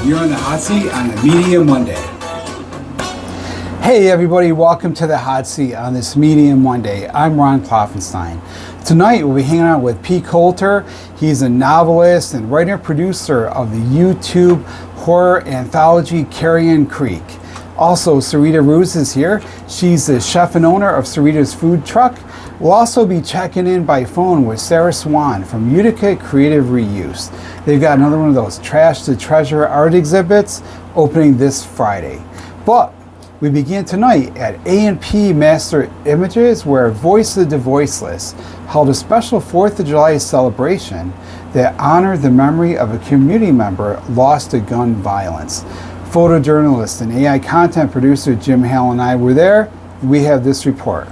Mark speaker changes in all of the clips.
Speaker 1: You're on the hot seat on a Medium Monday. Hey everybody, welcome to the hot seat on this Medium Monday. I'm Ron Kloffenstein. Tonight we'll be hanging out with P. Colter. He's a novelist and writer-producer of the YouTube horror anthology Carrion Creek. Also, Sarita Ruiz is here. She's the chef and owner of Sarita's Food Truck. We'll also be checking in by phone with Sarah Swan from Utica Creative Reuse. They've got another one of those Trash to Treasure art exhibits opening this Friday. But we begin tonight at A&P Master Images, where Voiceless the Voiceless held a special 4th of July celebration that honored the memory of a community member lost to gun violence. Photojournalist and AI content producer Jim Hale and I were there. We have this report.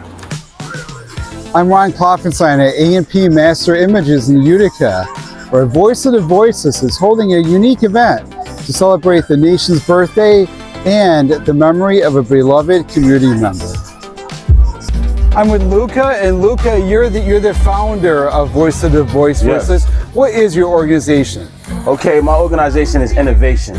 Speaker 1: I'm Ron Kloffenstein at A&P Master Images in Utica, where Voiceless the Voiceless is holding a unique event to celebrate the nation's birthday and the memory of a beloved community member. I'm with Luca, and Luca, you're the founder of Voiceless the Voiceless.
Speaker 2: Yes.
Speaker 1: What is your organization?
Speaker 2: Okay, my organization is innovation.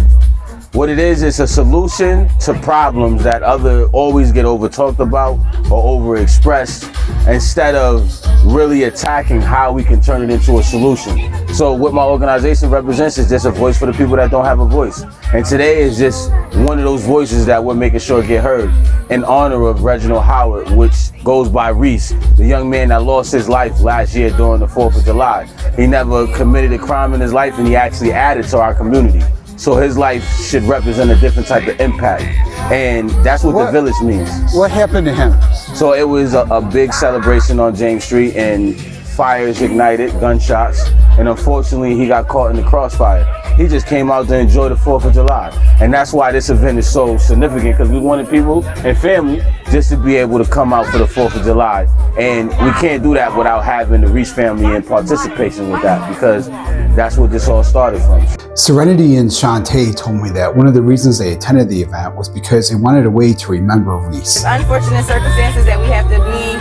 Speaker 2: What it is a solution to problems that always get over talked about or over expressed, instead of really attacking how we can turn it into a solution. So what my organization represents is just a voice for the people that don't have a voice. And today is just one of those voices that we're making sure get heard in honor of Reginald Howard, which goes by Reese, the young man that lost his life last year during the 4th of July. He never committed a crime in his life, and he actually added to our community. So his life should represent a different type of impact. And that's what the village means.
Speaker 1: What happened to him?
Speaker 2: So it was a big celebration on James Street, and fires ignited, gunshots, and unfortunately he got caught in the crossfire. He just came out to enjoy the 4th of July. And that's why this event is so significant, because we wanted people and family just to be able to come out for the 4th of July. And we can't do that without having the Reese family in participation with that, because that's what this all started from.
Speaker 1: Serenity and Shantae told me that one of the reasons they attended the event was because they wanted a way to remember Reese.
Speaker 3: Unfortunate circumstances that we have to be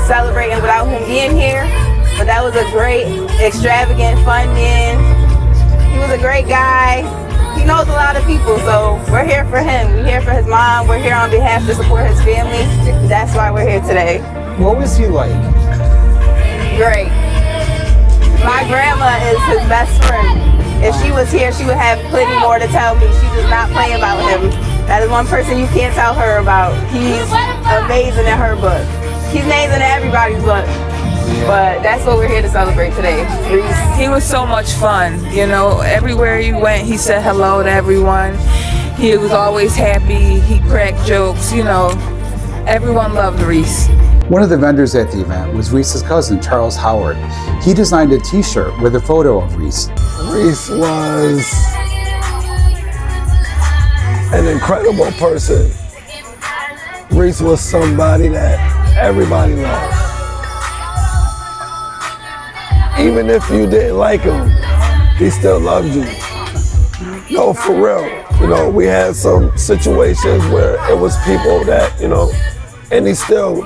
Speaker 3: celebrating without him being here, but that was a great, extravagant, fun man. He was a great guy. He knows a lot of people, so we're here for him. We're here for his mom. We're here on behalf to support his family. That's why we're here today.
Speaker 1: What was he like?
Speaker 3: Great. My grandma is his best friend. If she was here, she would have plenty more to tell me. She does not play about him. That is one person you can't tell her about. He's amazing in her book. He's amazing in everybody's book. But that's what we're here to celebrate today. Reese.
Speaker 4: He was so much fun. You know, everywhere he went, he said hello to everyone. He was always happy. He cracked jokes. You know, everyone loved Reese.
Speaker 1: One of the vendors at the event was Reese's cousin, Charles Howard. He designed a t-shirt with a photo of Reese.
Speaker 5: Reese was an incredible person. Reese was somebody that everybody loved. Even if you didn't like him, he still loved you. No, for real. You know, we had some situations where it was people that, you know, and he still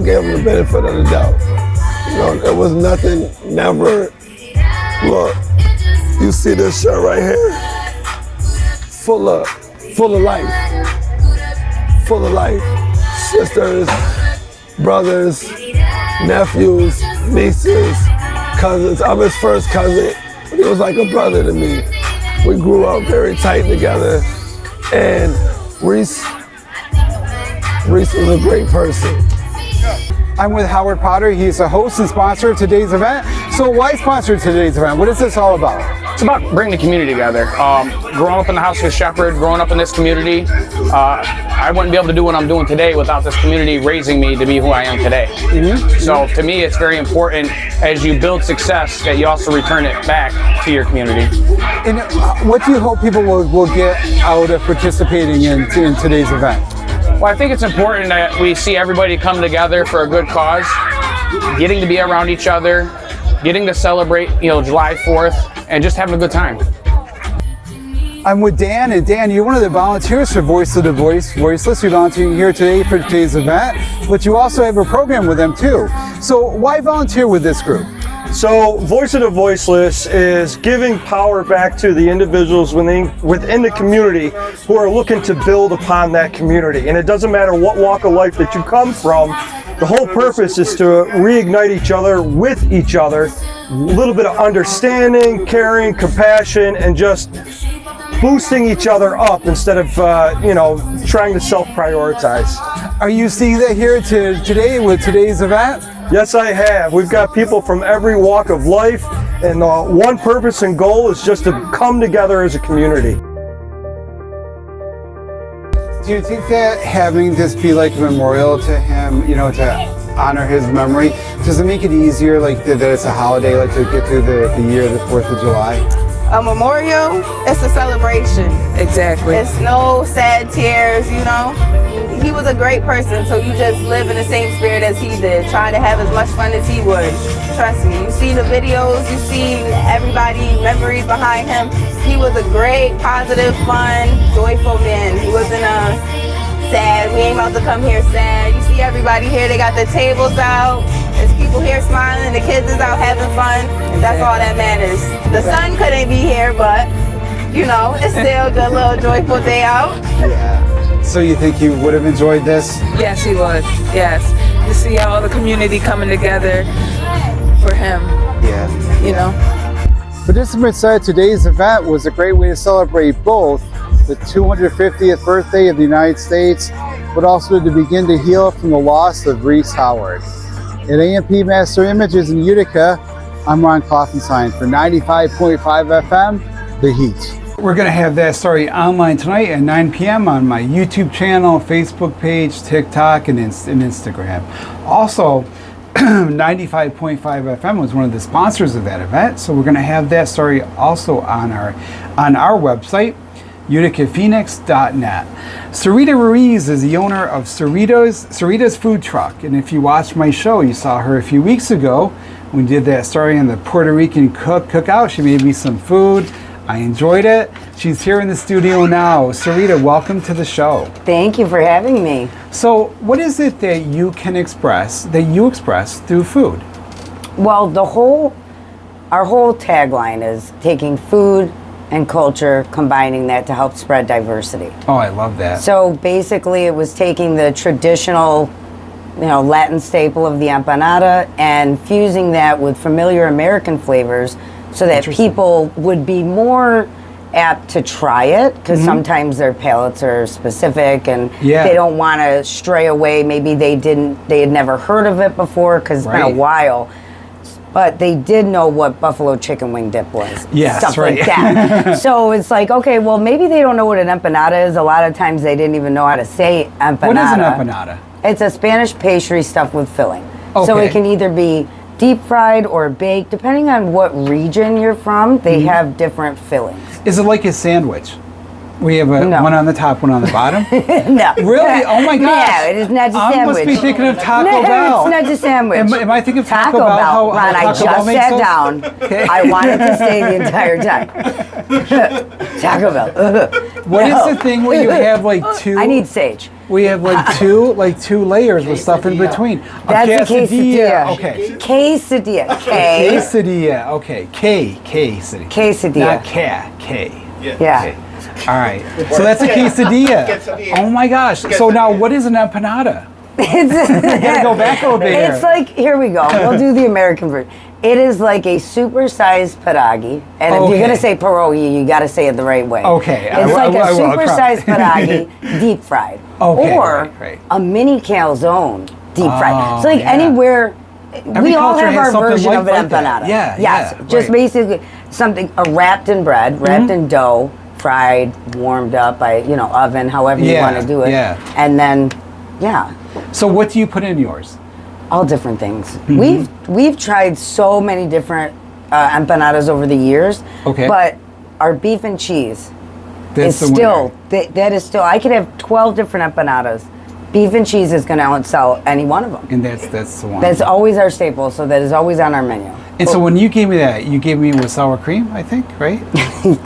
Speaker 5: gave him the benefit of the doubt. You know, there was nothing, never. Look, you see this shirt right here? Full of life. Full of life. Sisters, brothers, nephews, nieces, cousins. I'm his first cousin, but he was like a brother to me. We grew up very tight together, and Reese was a great person.
Speaker 1: I'm with Howard Potter. He's the host and sponsor of today's event. So why sponsor today's event? What is this all about?
Speaker 6: It's about bringing the community together. Growing up in the house of a shepherd, growing up in this community, I wouldn't be able to do what I'm doing today without this community raising me to be who I am today. Mm-hmm. So to me, it's very important as you build success that you also return it back to your community.
Speaker 1: And what do you hope people will get out of participating in today's event?
Speaker 6: Well, I think it's important that we see everybody come together for a good cause, getting to be around each other, getting to celebrate, July 4th, and just having a good time.
Speaker 1: I'm with Dan, and Dan, you're one of the volunteers for Voiceless the Voiceless. You're volunteering here today for today's event, but you also have a program with them too. So why volunteer with this group?
Speaker 7: So Voice of the Voiceless is giving power back to the individuals within the community who are looking to build upon that community. And it doesn't matter what walk of life that you come from, the whole purpose is to reignite each other with each other, a little bit of understanding, caring, compassion, and just boosting each other up instead of, trying to self-prioritize.
Speaker 1: Are you seeing that here today with today's event?
Speaker 7: Yes, I have. We've got people from every walk of life, and one purpose and goal is just to come together as a community.
Speaker 1: Do you think that having this be like a memorial to him, to honor his memory, does it make it easier, like that it's a holiday, like to get through the year of the 4th of July?
Speaker 3: A memorial, it's a celebration.
Speaker 4: Exactly.
Speaker 3: It's no sad tears, He was a great person, so you just live in the same spirit as he did, trying to have as much fun as he would. Trust me, you see the videos, you see everybody, memories behind him. He was a great, positive, fun, joyful man. He wasn't sad. We ain't about to come here sad. You see everybody here, they got the tables out. There's people here smiling, the kids is out having fun, and that's all that matters. The sun couldn't be here, but, it's still a good little joyful day out.
Speaker 1: Yeah. So you think you would have enjoyed this?
Speaker 4: Yes, he would. Yes. To see all the community coming together for him.
Speaker 1: Yeah. Participants said today's event was a great way to celebrate both the 250th birthday of the United States, but also to begin to heal from the loss of Reese Howard. At AMP Master Images in Utica, I'm Ron Klopfenstein for 95.5 FM, The Heat. We're going to have that story online tonight at 9 p.m. on my YouTube channel, Facebook page, TikTok, and Instagram. Also, 95.5 FM was one of the sponsors of that event, so we're going to have that story also on our website, uticaphoenix.net. Sarita Ruiz is the owner of Sarita's food truck, and if you watched my show, you saw her a few weeks ago when we did that story on the Puerto Rican cookout. She made me some food. I enjoyed it. She's here in the studio now. Sarita, welcome to the show.
Speaker 8: Thank you for having me.
Speaker 1: So, what is it that you express through food?
Speaker 8: Well, our whole tagline is taking food and culture, combining that to help spread diversity.
Speaker 1: Oh, I love that.
Speaker 8: So basically it was taking the traditional, Latin staple of the empanada and fusing that with familiar American flavors so that people would be more apt to try it, because sometimes their palates are specific and they don't want to stray away. Maybe they had never heard of it before because it's been a while. But they did know what buffalo chicken wing dip was.
Speaker 1: Yes,
Speaker 8: stuff
Speaker 1: right.
Speaker 8: like that. So it's like, okay, well, maybe they don't know what an empanada is. A lot of times they didn't even know how to say empanada.
Speaker 1: What is an empanada?
Speaker 8: It's a Spanish pastry stuffed with filling.
Speaker 1: Okay.
Speaker 8: So it can either be deep fried or baked. Depending on what region you're from, they have different fillings.
Speaker 1: Is it like a sandwich? We have one on the top, one on the bottom?
Speaker 8: No.
Speaker 1: Really? Oh my gosh.
Speaker 8: No, it is not a
Speaker 1: I
Speaker 8: sandwich.
Speaker 1: must be thinking of Taco
Speaker 8: No,
Speaker 1: Bell.
Speaker 8: it's not a sandwich.
Speaker 1: Am I thinking of Taco Bell? How
Speaker 8: Ron, I
Speaker 1: Taco Bell
Speaker 8: just
Speaker 1: makes
Speaker 8: sat
Speaker 1: those?
Speaker 8: down.
Speaker 1: Okay.
Speaker 8: I wanted to stay the entire time. Taco Bell.
Speaker 1: What is the thing where you have like two?
Speaker 8: I need sage.
Speaker 1: We have like two layers with stuff in between.
Speaker 8: That's a quesadilla.
Speaker 1: Okay.
Speaker 8: Quesadilla.
Speaker 1: Quesadilla. Okay. Quesadilla.
Speaker 8: Quesadilla.
Speaker 1: Not K.
Speaker 8: Yeah.
Speaker 1: Okay. All right. So that's a quesadilla. Oh my gosh. So now what is an empanada? I gotta go back a little bit here.
Speaker 8: It's like, here we go. We'll do the American version. It is like a supersized pierogi. And if you're going to say pierogi, you got to say it the right way.
Speaker 1: Okay.
Speaker 8: It's like a supersized pierogi, deep fried.
Speaker 1: Okay.
Speaker 8: Or a mini calzone, deep fried. So like anywhere, we all have our version of an empanada. Yes. Just basically something wrapped in bread, wrapped in dough, fried, warmed up by, oven, however you want to do it.
Speaker 1: Yeah.
Speaker 8: And then,
Speaker 1: So what do you put in yours?
Speaker 8: all different things. We've tried so many different empanadas over the years.
Speaker 1: Okay.
Speaker 8: But our beef and cheese
Speaker 1: That's
Speaker 8: is still that is still. I could have 12 different empanadas. Beef and cheese is going to outsell any one of them.
Speaker 1: And that's the one.
Speaker 8: That's always our staple. So that is always on our menu.
Speaker 1: And so when you gave me that, you gave me with sour cream, I think, right?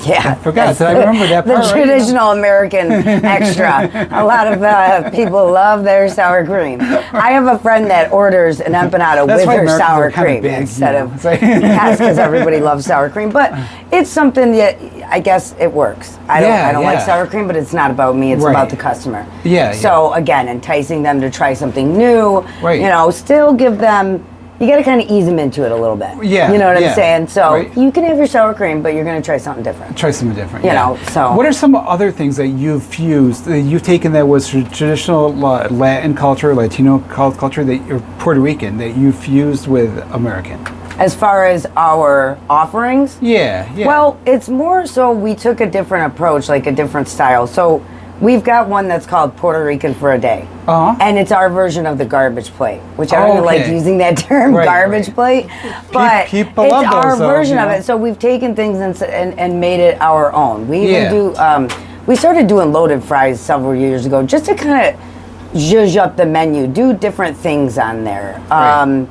Speaker 8: Yeah.
Speaker 1: I forgot. Did I remember that part?
Speaker 8: The traditional American extra. A lot of people love their sour cream. I have a friend that orders an empanada
Speaker 1: That's
Speaker 8: with
Speaker 1: why
Speaker 8: her
Speaker 1: Americans
Speaker 8: sour
Speaker 1: are kinda
Speaker 8: cream
Speaker 1: big,
Speaker 8: instead
Speaker 1: you know.
Speaker 8: of
Speaker 1: It's like-
Speaker 8: yes, because everybody loves sour cream. But it's something that I guess it works. I don't like sour cream, but it's not about me. It's
Speaker 1: Right.
Speaker 8: about the customer.
Speaker 1: Yeah,
Speaker 8: So again, enticing them to try something new.
Speaker 1: Right.
Speaker 8: You know, still give them. You got to kind of ease them into it a little bit.
Speaker 1: Yeah,
Speaker 8: You know what
Speaker 1: yeah,
Speaker 8: I'm saying? So
Speaker 1: right.
Speaker 8: you can have your sour cream, but you're going to try something different.
Speaker 1: Try something different.
Speaker 8: You know, so-
Speaker 1: What are some other things that you've fused, that you've taken that was traditional Latin culture, Latino culture, that you're Puerto Rican, that you fused with American?
Speaker 8: As far as our offerings,
Speaker 1: Yeah.
Speaker 8: well, it's more so we took a different approach, like a different style. So we've got one that's called Puerto Rican for a Day.
Speaker 1: Uh-huh.
Speaker 8: And it's our version of the garbage plate, which I don't even like
Speaker 1: Okay.
Speaker 8: using that term,
Speaker 1: Right,
Speaker 8: garbage
Speaker 1: right.
Speaker 8: plate. But
Speaker 1: people
Speaker 8: it's
Speaker 1: love those,
Speaker 8: our
Speaker 1: though,
Speaker 8: version
Speaker 1: you
Speaker 8: of
Speaker 1: know?
Speaker 8: it. So we've taken things and made it our own. We even
Speaker 1: Yeah.
Speaker 8: do, we started doing loaded fries several years ago just to kind of zhuzh up the menu, do different things on there.
Speaker 1: Right.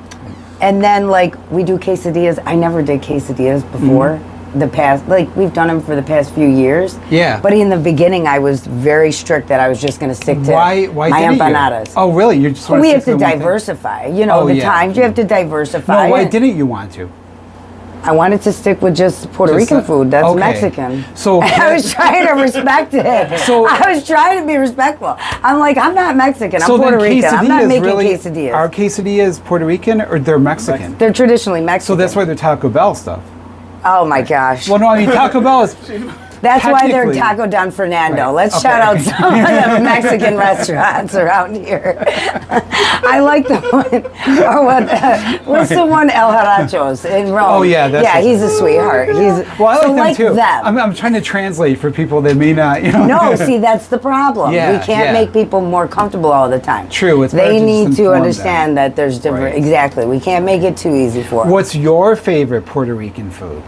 Speaker 8: And then like we do quesadillas. I never did quesadillas before. The past, like we've done them for the past few years.
Speaker 1: Yeah.
Speaker 8: But in the beginning, I was very strict that I was just going to stick to
Speaker 1: Why
Speaker 8: my
Speaker 1: didn't
Speaker 8: empanadas.
Speaker 1: you? Oh, really? You just want
Speaker 8: We
Speaker 1: to
Speaker 8: have to diversify. You know,
Speaker 1: Oh,
Speaker 8: the
Speaker 1: yeah.
Speaker 8: times you have to diversify.
Speaker 1: No, why
Speaker 8: it.
Speaker 1: didn't you want to?
Speaker 8: I wanted to stick with just Puerto
Speaker 1: Just
Speaker 8: Rican food. That's
Speaker 1: okay.
Speaker 8: Mexican.
Speaker 1: So-
Speaker 8: I was trying to respect it.
Speaker 1: So-
Speaker 8: I was trying to be respectful. I'm like, I'm not Mexican. I'm
Speaker 1: So
Speaker 8: Puerto
Speaker 1: then
Speaker 8: Rican. I'm not
Speaker 1: quesadillas
Speaker 8: making
Speaker 1: really,
Speaker 8: quesadillas.
Speaker 1: Are quesadillas Puerto Rican or they're Mexican?
Speaker 8: They're traditionally Mexican.
Speaker 1: So that's why they're Taco Bell stuff.
Speaker 8: Oh my gosh.
Speaker 1: Well, no, I mean Taco Bell is.
Speaker 8: That's why they're
Speaker 1: technically-
Speaker 8: Taco Don Fernando.
Speaker 1: Right.
Speaker 8: Let's
Speaker 1: Okay.
Speaker 8: shout out some of the Mexican restaurants around here. I like the one, or what's the one, El Jarachos in Rome?
Speaker 1: Oh, yeah, that's
Speaker 8: yeah,
Speaker 1: what-
Speaker 8: he's a sweetheart. He's
Speaker 1: Well, I like
Speaker 8: so
Speaker 1: them
Speaker 8: like
Speaker 1: too.
Speaker 8: them.
Speaker 1: I'm trying to translate for people that may not, you know.
Speaker 8: No, see, that's the problem.
Speaker 1: Yeah,
Speaker 8: we can't
Speaker 1: yeah.
Speaker 8: make people more comfortable all the time.
Speaker 1: True, it's better
Speaker 8: They
Speaker 1: to just
Speaker 8: need to
Speaker 1: inform
Speaker 8: understand
Speaker 1: them.
Speaker 8: that there's different.
Speaker 1: Right.
Speaker 8: Exactly. We can't make it too easy for them.
Speaker 1: What's your favorite Puerto Rican food?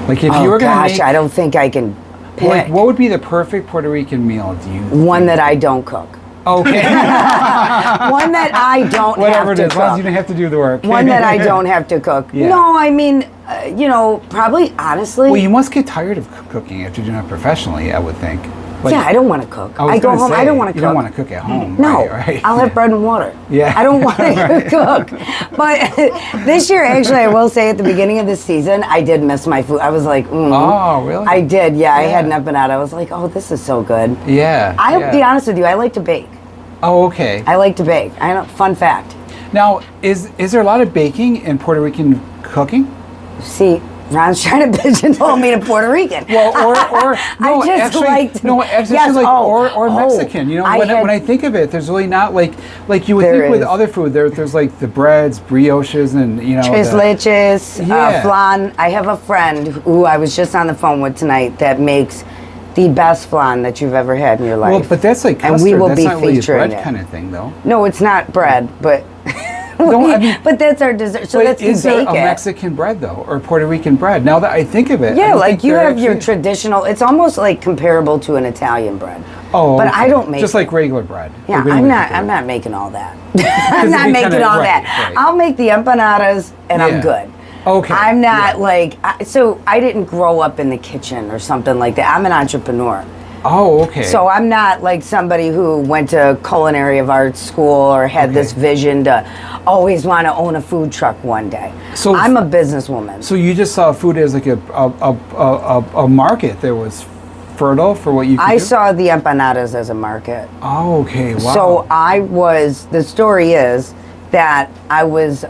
Speaker 1: Like if
Speaker 8: Oh
Speaker 1: you were going to
Speaker 8: gosh,
Speaker 1: make,
Speaker 8: I don't think I can pick
Speaker 1: like, what would be the perfect Puerto Rican meal? Do you?
Speaker 8: one that I don't cook.
Speaker 1: Okay.
Speaker 8: One that I don't
Speaker 1: Whatever
Speaker 8: have
Speaker 1: it
Speaker 8: to
Speaker 1: is, as long as
Speaker 8: cook.
Speaker 1: you don't have to do the work.
Speaker 8: One that I don't have to cook.
Speaker 1: Yeah.
Speaker 8: No, I mean, you know, probably honestly.
Speaker 1: Well, you must get tired of cooking after doing it professionally, I would think. Like,
Speaker 8: yeah, I don't want to cook.
Speaker 1: I was
Speaker 8: I go
Speaker 1: gonna
Speaker 8: home. I
Speaker 1: say,
Speaker 8: don't want to cook.
Speaker 1: You don't want to cook at home.
Speaker 8: No,
Speaker 1: right?
Speaker 8: I'll have bread and water.
Speaker 1: Yeah.
Speaker 8: I don't want to cook. But this year, actually, I will say at the beginning of this season, I did miss my food. I was like,
Speaker 1: Oh, really?
Speaker 8: I did, yeah. I had an empanada. I was like, oh, this is so good.
Speaker 1: Yeah.
Speaker 8: I'll
Speaker 1: yeah.
Speaker 8: be honest with you, I like to bake.
Speaker 1: Oh, okay.
Speaker 8: I like to bake. I know, fun fact.
Speaker 1: Now, is there a lot of baking in Puerto Rican cooking?
Speaker 8: See, Ron's trying to pigeonhole me to Puerto Rican.
Speaker 1: Well, or no,
Speaker 8: I just
Speaker 1: actually,
Speaker 8: like to,
Speaker 1: no, actually,
Speaker 8: yes,
Speaker 1: like,
Speaker 8: oh,
Speaker 1: or
Speaker 8: oh,
Speaker 1: Mexican. You know,
Speaker 8: I
Speaker 1: when
Speaker 8: had-
Speaker 1: I think of it, there's really not like you would
Speaker 8: There
Speaker 1: think with
Speaker 8: is.
Speaker 1: other food. There's like the breads, brioches, and you know.
Speaker 8: Tres leches,
Speaker 1: Yeah.
Speaker 8: flan. I have a friend who I was just on the phone with tonight that makes the best flan that you've ever had in your life.
Speaker 1: Well, but that's like
Speaker 8: And
Speaker 1: custard.
Speaker 8: we will
Speaker 1: that's
Speaker 8: be
Speaker 1: not really a
Speaker 8: featuring
Speaker 1: bread
Speaker 8: it.
Speaker 1: kind of thing, though.
Speaker 8: No, it's not bread, but
Speaker 1: No, I mean-
Speaker 8: but that's our dessert. So
Speaker 1: But
Speaker 8: that's
Speaker 1: is there
Speaker 8: bake
Speaker 1: a
Speaker 8: it.
Speaker 1: Mexican bread though, or Puerto Rican bread? Now that I think of it, I
Speaker 8: Yeah,
Speaker 1: don't
Speaker 8: like
Speaker 1: think
Speaker 8: you
Speaker 1: there
Speaker 8: have your
Speaker 1: actually-
Speaker 8: traditional. It's almost like comparable to an Italian bread.
Speaker 1: Oh,
Speaker 8: but
Speaker 1: okay.
Speaker 8: I don't make
Speaker 1: just
Speaker 8: it.
Speaker 1: like regular bread.
Speaker 8: Yeah,
Speaker 1: Regular
Speaker 8: I'm not.
Speaker 1: bread.
Speaker 8: I'm not making all that.
Speaker 1: it'd
Speaker 8: I'm not
Speaker 1: be
Speaker 8: making
Speaker 1: kinda-
Speaker 8: all
Speaker 1: right,
Speaker 8: that.
Speaker 1: right.
Speaker 8: I'll make the empanadas, and
Speaker 1: Yeah.
Speaker 8: I'm good.
Speaker 1: Okay.
Speaker 8: I'm not
Speaker 1: yeah.
Speaker 8: like so. I didn't grow up in the kitchen or something like that. I'm an entrepreneur.
Speaker 1: Oh, okay.
Speaker 8: So I'm not like somebody who went to culinary of arts school or had this vision to always want to own a food truck one day.
Speaker 1: So-
Speaker 8: I'm a businesswoman.
Speaker 1: So you just saw food as like a market that was fertile for what you could
Speaker 8: I
Speaker 1: do?
Speaker 8: saw the empanadas as a market.
Speaker 1: Oh, okay. Wow.
Speaker 8: So the story is that I was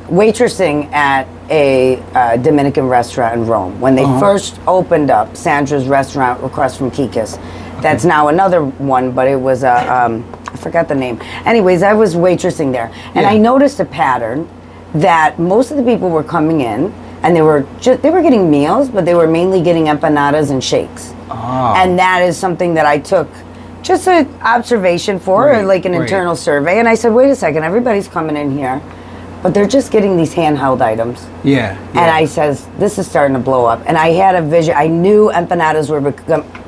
Speaker 8: waitressing at a Dominican restaurant in Rome when they first opened up Sandra's restaurant across from Kikis. That's now another one, but it was I forgot the name. Anyways, I was waitressing there, and I noticed a pattern that most of the people were coming in and they were getting meals, but they were mainly getting empanadas and shakes. And that is something that I took just an observation for, or
Speaker 1: Right,
Speaker 8: like an
Speaker 1: right.
Speaker 8: internal survey. And I said, wait a second, everybody's coming in here, but they're just getting these handheld items.
Speaker 1: yeah.
Speaker 8: And I says, this is starting to blow up. And I had a vision. I knew empanadas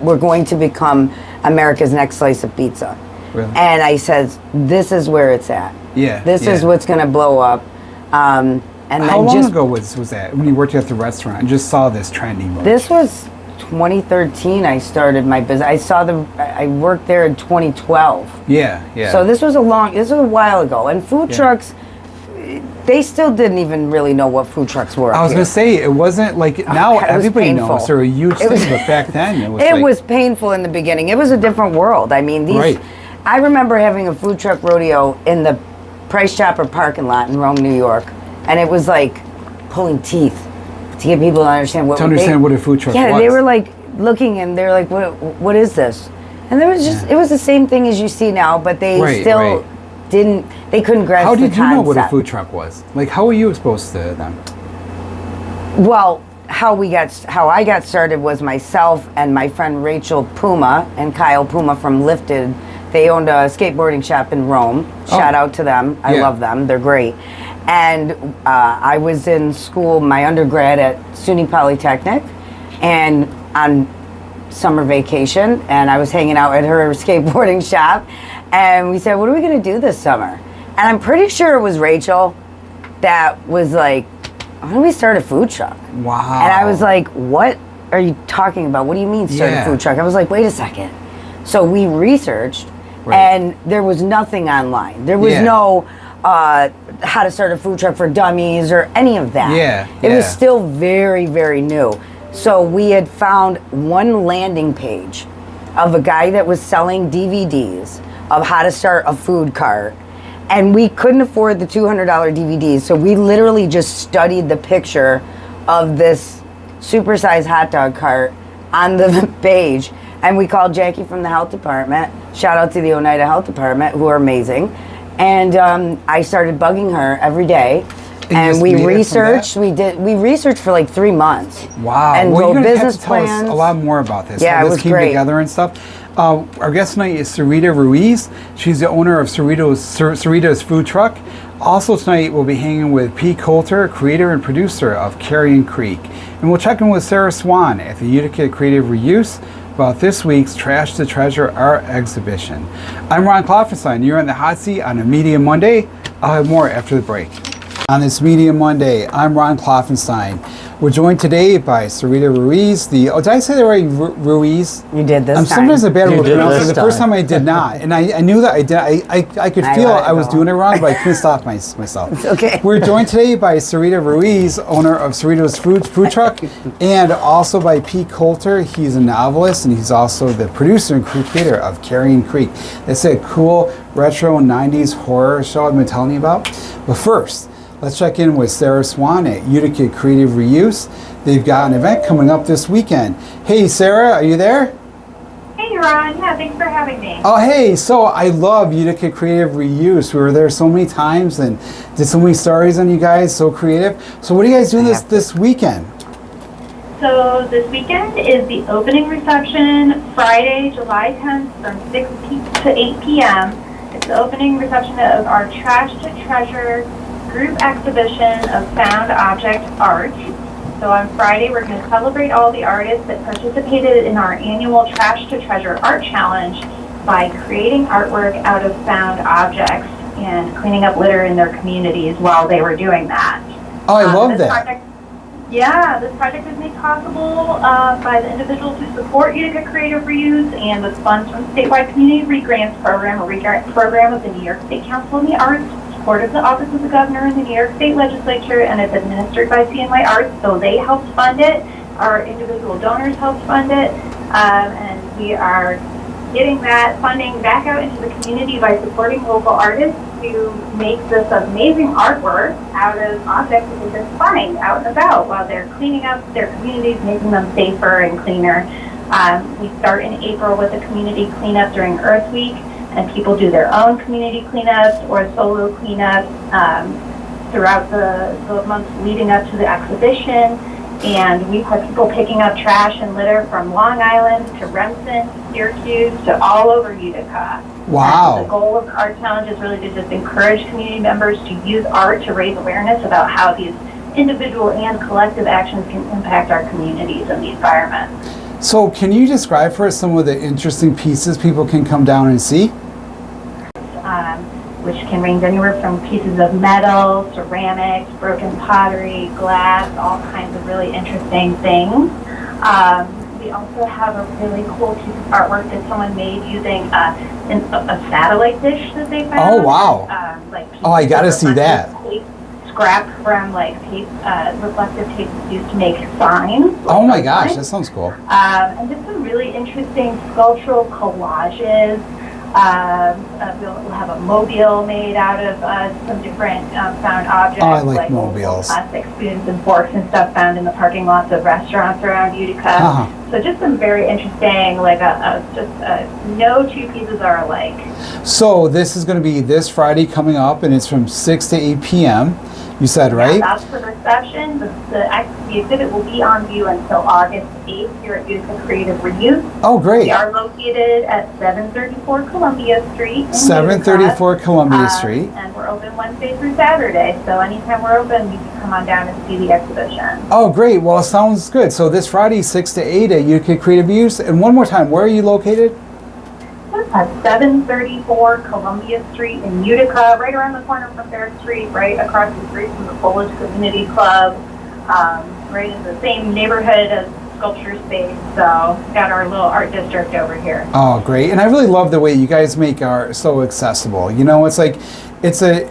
Speaker 8: were going to become America's next slice of pizza.
Speaker 1: Really?
Speaker 8: And I says, this is where it's at.
Speaker 1: Yeah,
Speaker 8: This is
Speaker 1: yeah.
Speaker 8: what's going to blow up. And
Speaker 1: How
Speaker 8: then
Speaker 1: long
Speaker 8: just,
Speaker 1: ago was that when you worked at the restaurant and just saw this trending?
Speaker 8: This was 2013. I started my business. I worked there in 2012.
Speaker 1: Yeah.
Speaker 8: So this was a while ago. And food trucks, they still didn't even really know what food trucks were.
Speaker 1: I was going to say, it wasn't like, now
Speaker 8: God,
Speaker 1: everybody
Speaker 8: painful.
Speaker 1: knows they're a huge thing, but back then it was
Speaker 8: It was painful in the beginning. It was a different world. I mean, I remember having a food truck rodeo in the Price Chopper parking lot in Rome, New York. And it was like pulling teeth to get people to understand what
Speaker 1: a food truck was.
Speaker 8: Yeah, they were like looking and they're like, what is this? And there was just, it was the same thing as you see now, but they still they couldn't grasp the concept.
Speaker 1: How did you know what a food truck was? Like, how were you exposed to them?
Speaker 8: Well, how I got started was myself and my friend Rachel Puma and Kyle Puma from Lifted. They owned a skateboarding shop in Rome. Shout out to them. I love them. They're great. And I was in school, my undergrad at SUNY Polytechnic, and on summer vacation, and I was hanging out at her skateboarding shop, and we said, what are we going to do this summer? And I'm pretty sure it was Rachel that was like, why don't we start a food truck?
Speaker 1: Wow.
Speaker 8: And I was like, what are you talking about? What do you mean start a food truck? I was like, wait a second. So we researched, and there was nothing online. There was no how to start a food truck for dummies or any of that. It was still very, very new. So we had found one landing page of a guy that was selling DVDs of how to start a food cart. And we couldn't afford the $200 DVDs. So we literally just studied the picture of this supersized hot dog cart on the page. And we called Jackie from the health department. Shout out to the Oneida Health Department, who are amazing. And I started bugging her every day. And we researched. We researched for like 3 months.
Speaker 1: Wow!
Speaker 8: And
Speaker 1: well,
Speaker 8: wrote
Speaker 1: you're gonna have
Speaker 8: business
Speaker 1: to tell
Speaker 8: plans.
Speaker 1: us a lot more about this.
Speaker 8: Yeah,
Speaker 1: how
Speaker 8: it
Speaker 1: this
Speaker 8: was
Speaker 1: came
Speaker 8: great.
Speaker 1: together and stuff. Our guest tonight is Sarita Ruiz. She's the owner of Sarita's Food Truck. Also tonight we'll be hanging with P. Colter, creator and producer of Carrion Creek, and we'll check in with Sarah Swan at the Utica Creative Reuse about this week's Trash to Treasure art exhibition. I'm Ron Klopfenstein. You're in the hot seat on a Media Monday. I'll have more after the break. On this Media Monday, I'm Ron Klopfenstein. We're joined today by Sarita Ruiz. Did I say that right? Ruiz?
Speaker 8: You did this time.
Speaker 1: Sometimes I'm bad with pronouncing. The first
Speaker 9: time.
Speaker 1: time I did not, and I knew that I did. I could feel I was doing it wrong, but I couldn't stop myself.
Speaker 8: It's okay.
Speaker 1: We're joined today by Sarita Ruiz, owner of Sarita's Food Truck, and also by Pete Colter. He's a novelist, and he's also the producer and creator of Carrion Creek. It's a cool retro 90s horror show I've been telling you about. But first, let's check in with Sarah Swan at Utica Creative Reuse. They've got an event coming up this weekend. Hey, Sarah, are you there?
Speaker 10: Hey, Ron. Yeah, thanks for having me.
Speaker 1: Oh, hey, so I love Utica Creative Reuse. We were there so many times and did so many stories on you guys, so creative. So what are you guys doing this weekend?
Speaker 10: So this weekend is the opening reception, Friday, July 10th from 6 to 8 p.m. It's the opening reception of our Trash to Treasure group exhibition of found object art. So on Friday, we're going to celebrate all the artists that participated in our annual Trash to Treasure art challenge by creating artwork out of found objects and cleaning up litter in their communities while they were doing that.
Speaker 1: Oh, I love that.
Speaker 10: This project is made possible by the individuals who support Utica Creative Reuse and with funds from the Statewide Community Regrants Program, a regrant program of the New York State Council on the Arts, support of the Office of the Governor and the New York State Legislature, and it's administered by CNY Arts, so they helped fund it. Our individual donors helped fund it, and we are getting that funding back out into the community by supporting local artists to make this amazing artwork out of objects that they just find out and about while they're cleaning up their communities, making them safer and cleaner. We start in April with a community cleanup during Earth Week, and people do their own community cleanups or solo cleanups throughout the months leading up to the exhibition. And we've had people picking up trash and litter from Long Island to Remsen, Syracuse, to all over Utica.
Speaker 1: Wow.
Speaker 10: And the goal of the art challenge is really to just encourage community members to use art to raise awareness about how these individual and collective actions can impact our communities and the environment.
Speaker 1: So can you describe for us some of the interesting pieces people can come down and see?
Speaker 10: which can range anywhere from pieces of metal, ceramics, broken pottery, glass, all kinds of really interesting things. We also have a really cool piece of artwork that someone made using a satellite dish that they found.
Speaker 1: Oh, wow. I got to see that.
Speaker 10: Tape, scrap from like tape, reflective tape used to make signs.
Speaker 1: Oh my gosh, that sounds cool.
Speaker 10: And just some really interesting sculptural collages. We'll have a mobile made out of some different found objects.
Speaker 1: Oh, I like
Speaker 10: old
Speaker 1: mobiles.
Speaker 10: plastic spoons and forks and stuff found in the parking lots of restaurants around Utica.
Speaker 1: Uh-huh.
Speaker 10: So just some very interesting, no two pieces are alike.
Speaker 1: So this is going to be this Friday coming up, and it's from 6 to 8 p.m. You said, right?
Speaker 10: Yeah, that's the reception. The exhibit will be on view until August 8th here at Utica Creative Reuse.
Speaker 1: Oh, great.
Speaker 10: We are located at 734 Columbia Street.
Speaker 1: 734 Columbia Street.
Speaker 10: And we're open Wednesday through Saturday. So anytime we're open, you can come on down and see the exhibition.
Speaker 1: Oh, great. Well, it sounds good. So this Friday, 6 to 8 at Utica Creative Reuse. And one more time, where are you located?
Speaker 10: At 734 Columbia Street in Utica, right around the corner from Fair Street, right across the street from the Polish Community Club, right in the same neighborhood as Sculpture Space. So got our little art district over here.
Speaker 1: Oh, great. And I really love the way you guys make art so accessible. You know, it's like,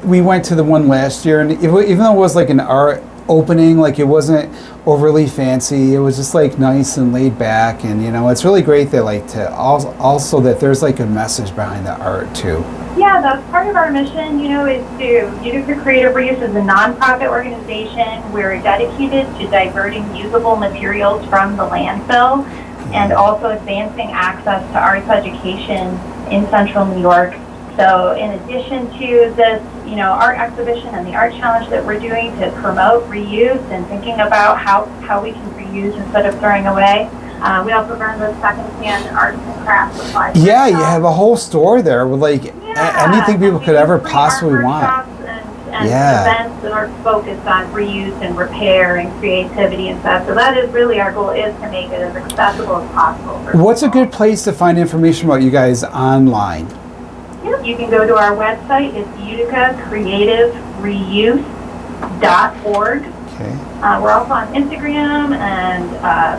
Speaker 1: we went to the one last year, and even though it was like an art opening, like it wasn't overly fancy, it was just like nice and laid back, and you know, it's really great that like to also that there's like a message behind the art too.
Speaker 10: Yeah, that's part of our mission, is to Utica Creative Reuse is a nonprofit organization. We're dedicated to diverting usable materials from the landfill and also advancing access to arts education in Central New York. So in addition to this, art exhibition and the art challenge that we're doing to promote reuse and thinking about how we can reuse instead of throwing away, we also run the second-hand arts and crafts supplies.
Speaker 1: Yeah, you have a whole store there with like anything people could ever possibly want.
Speaker 10: And events that are focused on reuse and repair and creativity and stuff. So that is really our goal, is to make it as accessible as possible.
Speaker 1: What's a good place to find information about you guys online?
Speaker 10: You can go to our website. It's uticacreativereuse.org.
Speaker 1: Okay.
Speaker 10: We're also on Instagram and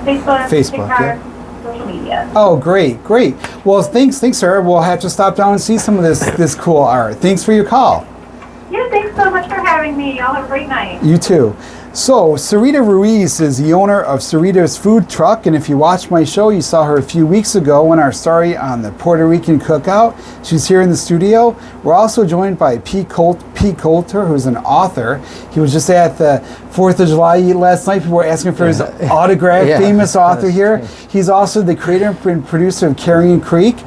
Speaker 10: Facebook, TikTok, social media.
Speaker 1: Oh, great. Well, thanks, Sarah. We'll have to stop down and see some of this cool art. Thanks for your call.
Speaker 10: Yeah, thanks so much for having me. Y'all have a great night.
Speaker 1: You too. So, Sarita Ruiz is the owner of Sarita's Food Truck, and if you watched my show, you saw her a few weeks ago in our story on the Puerto Rican cookout. She's here in the studio. We're also joined by Pete Colter, who's an author. He was just at the 4th of July last night. People were asking for his autograph, famous author here. He's also the creator and producer of Carrion Creek.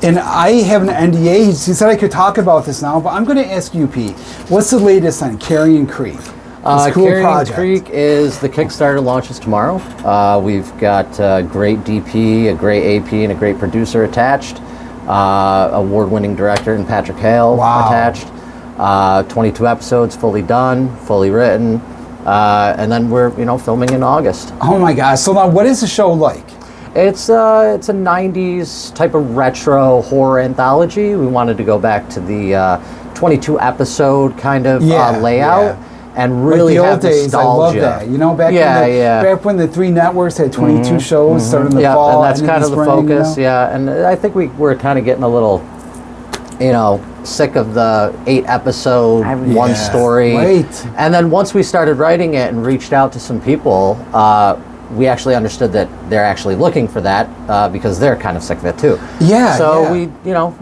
Speaker 1: And I have an NDA. He said I could talk about this now, but I'm going to ask you, Pete, what's the latest on Carrion Creek?
Speaker 9: Carrion Creek is the Kickstarter launches tomorrow. We've got a great DP, a great AP, and a great producer attached. Award-winning director in Patrick Hale attached. 22 episodes, fully done, fully written, and then we're filming in August.
Speaker 1: Oh my gosh! So now, what is the show like?
Speaker 9: It's a 90s type of retro horror anthology. We wanted to go back to the 22 episode kind of layout. And really
Speaker 1: like the
Speaker 9: have
Speaker 1: old days,
Speaker 9: nostalgia.
Speaker 1: I love that. Back when the 3 networks had 22 shows, starting in the fall.
Speaker 9: And that's kind of the focus, And I think we're kind of getting a little, sick of the 8 episode, one story. And then once we started writing it and reached out to some people, we actually understood that they're actually looking for that because they're kind of sick of it too. So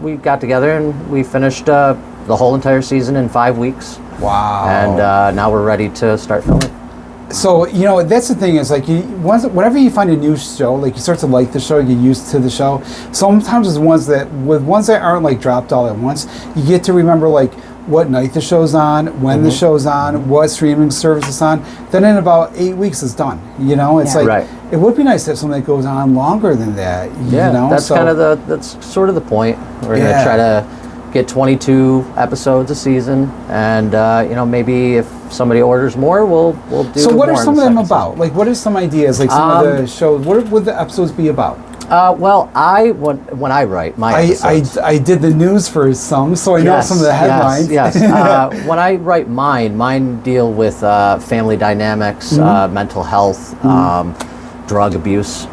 Speaker 9: we got together and we finished the whole entire season in 5 weeks.
Speaker 1: Wow.
Speaker 9: And now we're ready to start filming.
Speaker 1: So, that's the thing is like, whenever you find a new show, like you start to like the show, you get used to the show. Sometimes with ones that aren't like dropped all at once, you get to remember like what night the show's on, when the show's on, what streaming service it's on. Then in about 8 weeks it's done. It's like, it would be nice to have something that goes on longer than that.
Speaker 9: That's kind of that's sort of the point. We're going to try to get 22 episodes a season, and maybe if somebody orders more, we'll do.
Speaker 1: So what
Speaker 9: more
Speaker 1: are some of them about? Like, what are some ideas? Like some of the shows. What would the episodes be about?
Speaker 9: Well, when I write my episodes,
Speaker 1: I did the news for some, so I know some of the headlines.
Speaker 9: Yes. When I write mine deal with family dynamics, mental health, drug abuse,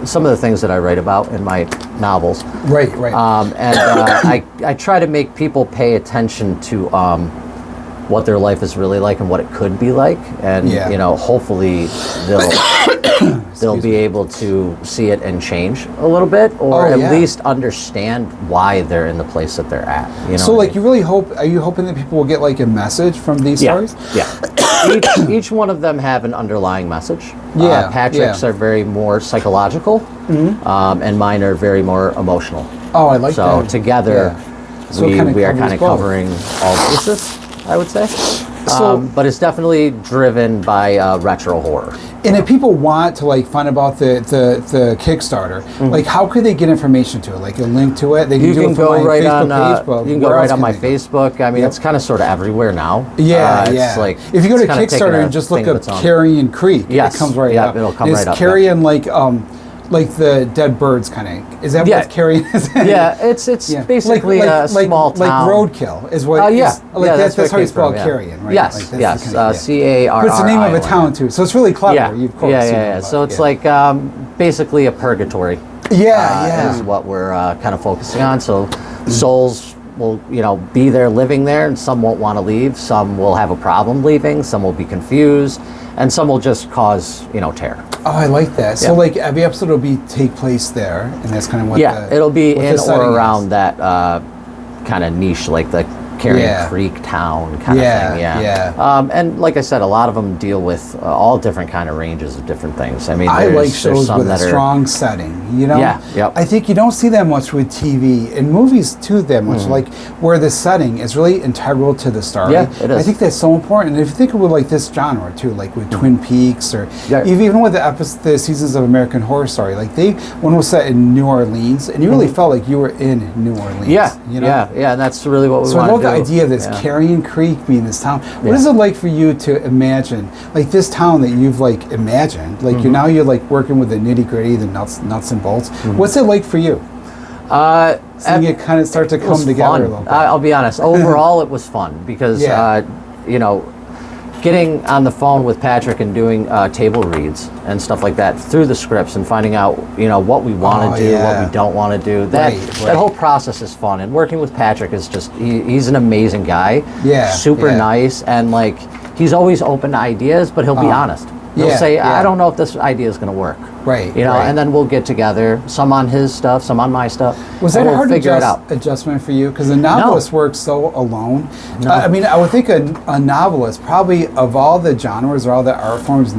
Speaker 9: some of the things that I write about in my novels.
Speaker 1: Right.
Speaker 9: I try to make people pay attention to what their life is really like and what it could be like, and hopefully they'll be able to see it and change a little bit, or at least understand why they're in the place that they're at.
Speaker 1: So, like, you really hope? Are you hoping that people will get like a message from these stories?
Speaker 9: Yeah. Each one of them have an underlying message. Patrick's are very more psychological, and mine are very more emotional.
Speaker 1: Oh, I like that.
Speaker 9: So together, we are kind of covering all bases, I would say. But it's definitely driven by retro horror.
Speaker 1: And if people want to like find about the Kickstarter, like how could they get information to it? Like a link to it? They can
Speaker 9: go right on my Facebook. I mean, it's kind of sort of everywhere now.
Speaker 1: It's like if you go to Kickstarter and just look up Carrion Creek, it comes right up.
Speaker 9: It'll come right up.
Speaker 1: Is Carrion like the dead birds kind of? Is that what Carrion is?
Speaker 9: It's basically a small town.
Speaker 1: Like roadkill is what. That's how you spell Carrion, right?
Speaker 9: Yes,
Speaker 1: Carrion.
Speaker 9: C-A-R-R-I-O-N.
Speaker 1: But it's the name of a town too, so it's really clever.
Speaker 9: So it's like basically a purgatory. Is what we're kind of focusing on. So souls will be there living there, and some won't want to leave. Some will have a problem leaving. Some will be confused, and some will just cause terror.
Speaker 1: Oh, I like that. So, like, every episode will take place there, and that's kind of what.
Speaker 9: It'll be in or around that kind of niche, like the Carrion Creek town kind of thing. And like I said, a lot of them deal with all different kind of ranges of different things. I mean,
Speaker 1: I like shows with a strong setting. I think you don't see that much with TV and movies too that much. Like where the setting is really integral to the story.
Speaker 9: Yeah, it is.
Speaker 1: I think that's so important. And if you think of like this genre too, like with Twin Peaks or even with the seasons of American Horror Story, like one was set in New Orleans, and you really felt like you were in New Orleans.
Speaker 9: And that's really what we want to do.
Speaker 1: The idea of this Carrion Creek being this town. What is it like for you to imagine, like this town that you've like imagined? Like you're like working with the nitty gritty, the nuts and bolts. What's it like for you? Seeing it kind of start to come together a little bit.
Speaker 9: I'll be honest. Overall, it was fun because getting on the phone with Patrick and doing table reads and stuff like that through the scripts and finding out what we want to do, what we don't want to do. That whole process is fun. And working with Patrick is just he's an amazing guy. Super nice, and like he's always open to ideas, but he'll be honest. He'll say, I don't know if this idea is going to work. And then we'll get together, some on his stuff, some on my stuff.
Speaker 1: Was that a hard adjustment for you? Because a novelist works so alone. I mean, I would think a novelist, probably of all the genres or all the art forms,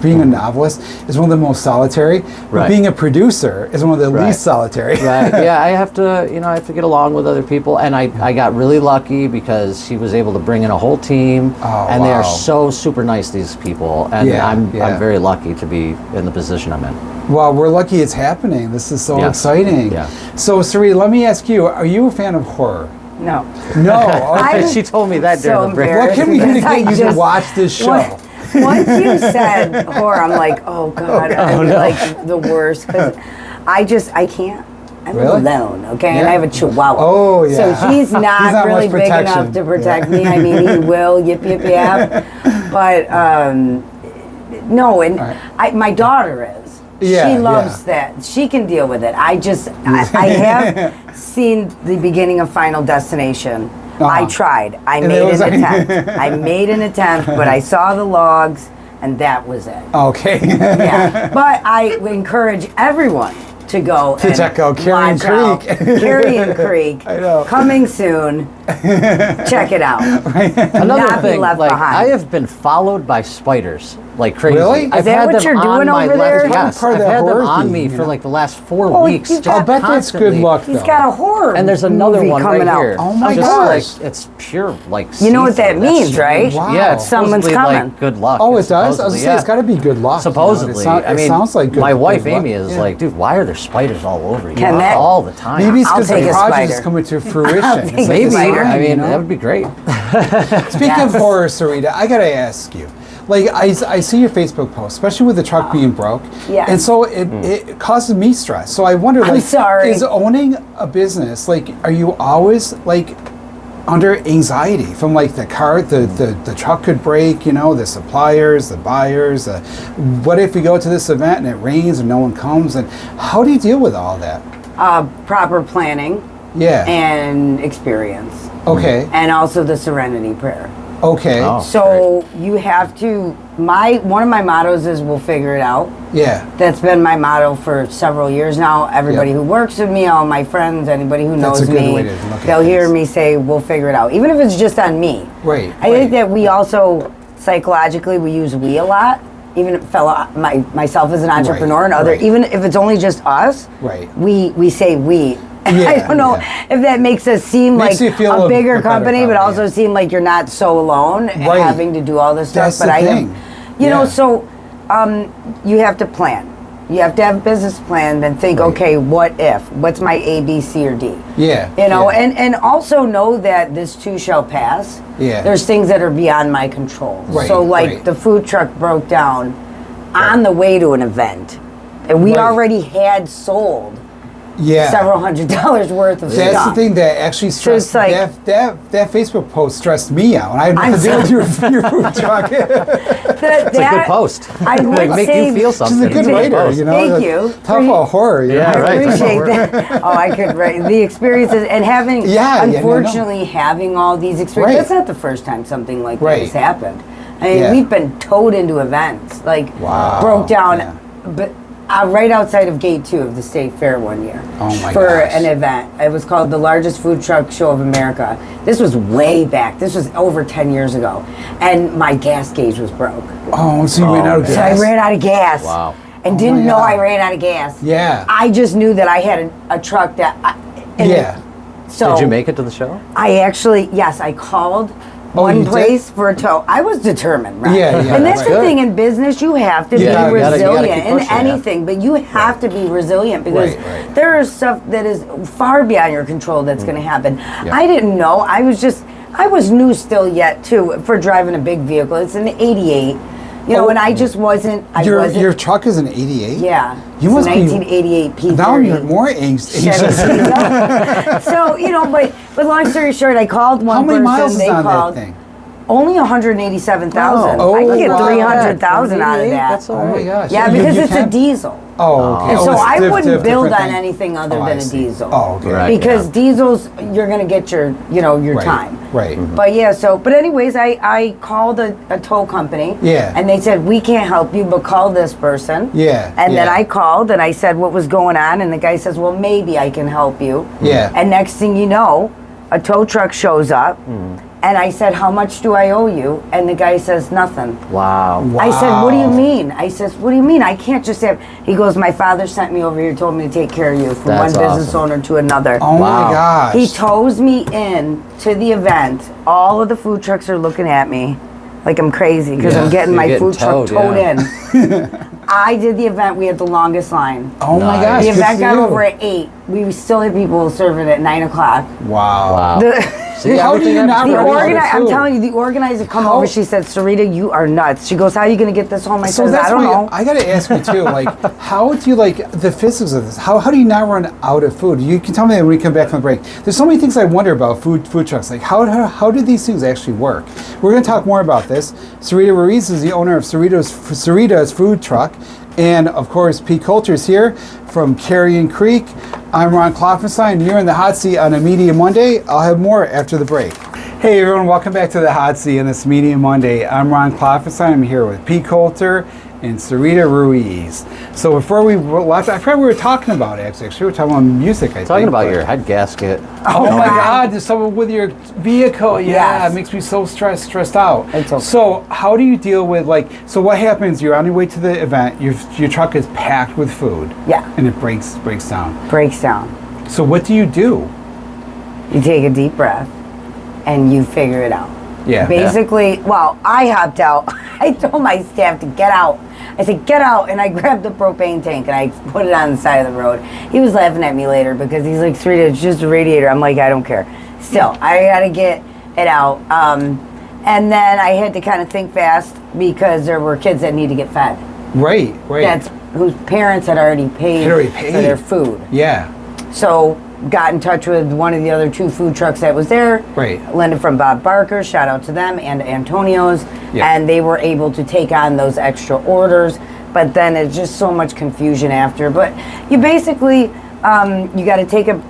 Speaker 1: being a novelist is one of the most solitary. But being a producer is one of the least solitary.
Speaker 9: I have to, get along with other people. And I got really lucky because he was able to bring in a whole team. And they are so super nice, these people. And I'm very lucky to be in the position I'm in.
Speaker 1: Well, we're lucky it's happening. This is so exciting. So, Sarita, let me ask you, are you a fan of horror?
Speaker 8: No.
Speaker 1: Okay.
Speaker 9: She told me that during the break.
Speaker 1: What can we do to get you to watch this show?
Speaker 8: Once you said horror, I'm like, oh God, I'm like the worst. Because I can't. I'm alone, okay? And I have a chihuahua. So he's not really big enough to protect me. I mean, he will, yip, yip, yap. But, no, and my daughter is. She loves that. She can deal with it. I have seen the beginning of Final Destination. I tried. I made an attempt, but I saw the logs, and that was it.
Speaker 1: Okay.
Speaker 8: But I encourage everyone to go and
Speaker 1: check out Carrion Creek.
Speaker 8: Carrion Creek.
Speaker 1: I know.
Speaker 8: Coming soon. Check it out.
Speaker 9: Another thing, I have been followed by spiders like crazy.
Speaker 1: Really?
Speaker 8: Is that what you're doing over there?
Speaker 9: Yes, I've had them on me for like the last 4 weeks.
Speaker 1: I'll bet that's good luck, though.
Speaker 8: He's got a horror
Speaker 9: And there's another
Speaker 8: movie
Speaker 9: one
Speaker 8: coming
Speaker 9: right
Speaker 8: out.
Speaker 9: here.
Speaker 1: Oh my gosh.
Speaker 9: Like, it's pure like
Speaker 8: you know what that means, right?
Speaker 1: Wow.
Speaker 9: Yeah, it's
Speaker 8: someone's coming.
Speaker 9: Like, good luck.
Speaker 1: Oh, it does? I was going to say, it's got to be good luck.
Speaker 9: Supposedly.
Speaker 1: It sounds like good
Speaker 9: my wife,
Speaker 1: good
Speaker 9: Amy, is like, dude, why are there spiders all over you?
Speaker 8: All
Speaker 9: the time.
Speaker 1: Maybe it's because the project is coming to fruition.
Speaker 9: Maybe. I mean, that would be great.
Speaker 1: Speaking of horror, Sarita, I got to ask you. like I see your Facebook post, especially with the truck being broke.
Speaker 8: Yeah.
Speaker 1: And so it causes me stress. So I wonder, like, is owning a business, like, are you always like under anxiety from like the car, the truck could break, you know, the suppliers, the buyers, what if we go to this event and it rains and no one comes, and how do you deal with all that?
Speaker 8: Proper planning.
Speaker 1: Yeah.
Speaker 8: And experience.
Speaker 1: Okay.
Speaker 8: And also the serenity prayer.
Speaker 1: Okay.
Speaker 9: Oh,
Speaker 8: so you have to, one of my mottos is we'll figure it out.
Speaker 1: Yeah.
Speaker 8: That's been my motto for several years now. Everybody who works with me, all my friends, anybody who knows me, they'll hear me say we'll figure it out. Even if it's just on me.
Speaker 1: Right.
Speaker 8: I think that we also, psychologically, we use we a lot. Even myself as an entrepreneur and other, even if it's only just us, we say we.
Speaker 1: Yeah,
Speaker 8: I don't know if that makes us seem like a bigger company, but also seem like you're not so alone having to do all this stuff. But I am, you know, so you have to plan. You have to have a business plan, then think, okay, what if? What's my A, B, C, or D?
Speaker 1: Yeah.
Speaker 8: You know, and also know that this too shall pass.
Speaker 1: Yeah.
Speaker 8: There's things that are beyond my control. So like the food truck broke down on the way to an event. And we already had sold several $100s worth of stuff.
Speaker 1: That's the thing that actually stressed,
Speaker 8: so like,
Speaker 1: that Facebook post stressed me out. And I had to deal with your food truck.
Speaker 9: It's a good post.
Speaker 8: I would
Speaker 9: make you feel something.
Speaker 1: She's a good writer, you know.
Speaker 8: Thank you.
Speaker 1: Talk about horror. You know?
Speaker 8: I appreciate that. Oh, I could write the experiences and having, unfortunately, having all these experiences. That's not the first time something like that has happened. I mean, we've been towed into events, like broke down, but right outside of Gate 2 of the State Fair one year for an event. It was called the largest food truck show of America. This was way back. This was over 10 years ago. And my gas gauge was broke.
Speaker 1: Oh, so you ran out of gas?
Speaker 8: So I ran out of gas.
Speaker 9: Wow.
Speaker 8: And didn't know I ran out of gas.
Speaker 1: Yeah.
Speaker 8: I just knew that I had a truck that... So
Speaker 9: did you make it to the show?
Speaker 8: I actually, yes, I called one place for a tow. I was determined, right?
Speaker 1: Yeah.
Speaker 8: And that's the thing in business, you have to be resilient in anything, but you have to be resilient because there is stuff that is far beyond your control that's going to happen. I didn't know. I was new still yet too for driving a big vehicle. It's an 88. You know, and I just wasn't.
Speaker 1: Your truck is an 88?
Speaker 8: Yeah.
Speaker 1: You must
Speaker 8: 1988 P30.
Speaker 1: Now you're more anxious.
Speaker 8: So, you know, but long story short, I called one person.
Speaker 1: How many miles is on
Speaker 8: called,
Speaker 1: that thing?
Speaker 8: Only 187,000. I can get 300,000 out of that.
Speaker 1: That's oh my gosh.
Speaker 8: Yeah, because it's a diesel.
Speaker 1: Oh, okay.
Speaker 8: And so I wouldn't build on anything other than a diesel.
Speaker 1: Oh, okay.
Speaker 8: Because diesels, you're going to get your time.
Speaker 1: Right.
Speaker 8: But but anyways, I called a tow company.
Speaker 1: Yeah.
Speaker 8: And they said, we can't help you, but call this person.
Speaker 1: Yeah.
Speaker 8: And then I called and I said what was going on. And the guy says, well, maybe I can help you.
Speaker 1: Yeah.
Speaker 8: And next thing you know, a tow truck shows up. And I said, how much do I owe you? And the guy says, nothing.
Speaker 9: Wow.
Speaker 8: I said, what do you mean? I says, what do you mean? I can't just have... He goes, my father sent me over here, told me to take care of you from one business owner to another.
Speaker 1: Oh my gosh.
Speaker 8: He tows me in to the event. All of the food trucks are looking at me like I'm crazy because I'm getting my food truck towed in. I did the event. We had the longest line.
Speaker 1: Oh my gosh.
Speaker 8: The event got over at 8. We still had people serving at 9 o'clock.
Speaker 1: Wow.
Speaker 8: How do you not I'm telling you, the organizer come over. She said, Sarita, you are nuts. She goes, how are you going to get this home? I said, I don't know.
Speaker 1: I got to ask you too, like, how do you like the physics of this? How do you not run out of food? You can tell me that when we come back from the break. There's so many things I wonder about food trucks. Like, how do these things actually work? We're going to talk more about this. Sarita Ruiz is the owner of Sarita's Food Truck. And of course, P. Colter is here from Carrion Creek. I'm Ron Klopfenstein. You're in the hot seat on a Media Monday. I'll have more after the break. Hey everyone, welcome back to the hot seat on this Media Monday. I'm Ron Klopfenstein. I'm here with P. Colter and Sarita Ruiz. So before we left, I forgot we were talking about actually. We were talking about music, I think.
Speaker 9: Talking about your head gasket.
Speaker 1: Oh my God, there's someone with your vehicle. Yeah, it makes me so stressed out.
Speaker 8: Okay.
Speaker 1: So how do you deal with so what happens, you're on your way to the event, your truck is packed with food.
Speaker 8: Yeah.
Speaker 1: And it breaks down.
Speaker 8: Breaks down.
Speaker 1: So what do? You
Speaker 8: take a deep breath and you figure it out.
Speaker 1: Yeah.
Speaker 8: Basically, I hopped out. I told my staff to get out. I said, get out, and I grabbed the propane tank and I put it on the side of the road. He was laughing at me later because he's like, Sarita, it's just a radiator. I'm like, I don't care. Still, I got to get it out. And then I had to kind of think fast. because there were kids that need to get fed.
Speaker 1: Right.
Speaker 8: That's whose parents had already paid for their food.
Speaker 1: Yeah.
Speaker 8: So got in touch with one of the other 2 food trucks that was there.
Speaker 1: Right.
Speaker 8: Linda from Bob Barker, shout out to them, and Antonio's.
Speaker 1: Yeah.
Speaker 8: And they were able to take on those extra orders. But then it's just so much confusion after. But you basically, you got to take a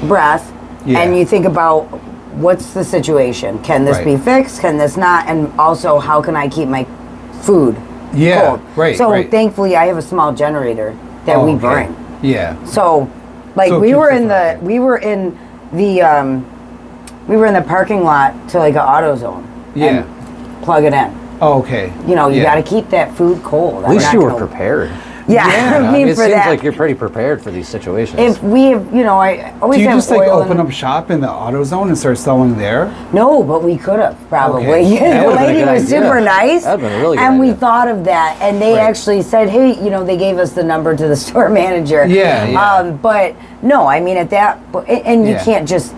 Speaker 8: breath and you think about what's the situation. Can this be fixed? Can this not? And also, how can I keep my food cold?
Speaker 1: Right.
Speaker 8: So thankfully, I have a small generator that we bring.
Speaker 1: Yeah.
Speaker 8: So, like we were in the parking lot to like an AutoZone.
Speaker 1: Yeah.
Speaker 8: And plug it in.
Speaker 1: Oh, okay.
Speaker 8: You know, you got to keep that food cold.
Speaker 9: At least you were prepared.
Speaker 8: Yeah,
Speaker 9: I mean, it seems like you're pretty prepared for these situations.
Speaker 8: If we have, you know, I always
Speaker 1: Do you
Speaker 8: have
Speaker 1: just like
Speaker 8: oil
Speaker 1: open up shop in the AutoZone and start selling there?
Speaker 8: No, but we could have probably.
Speaker 1: Okay.
Speaker 8: The lady was super nice.
Speaker 9: That'd been a really good
Speaker 8: and we
Speaker 9: idea.
Speaker 8: thought of that, and they actually said, "Hey, you know," they gave us the number to the store manager.
Speaker 1: Yeah.
Speaker 8: But no, I mean at that, and you can't just.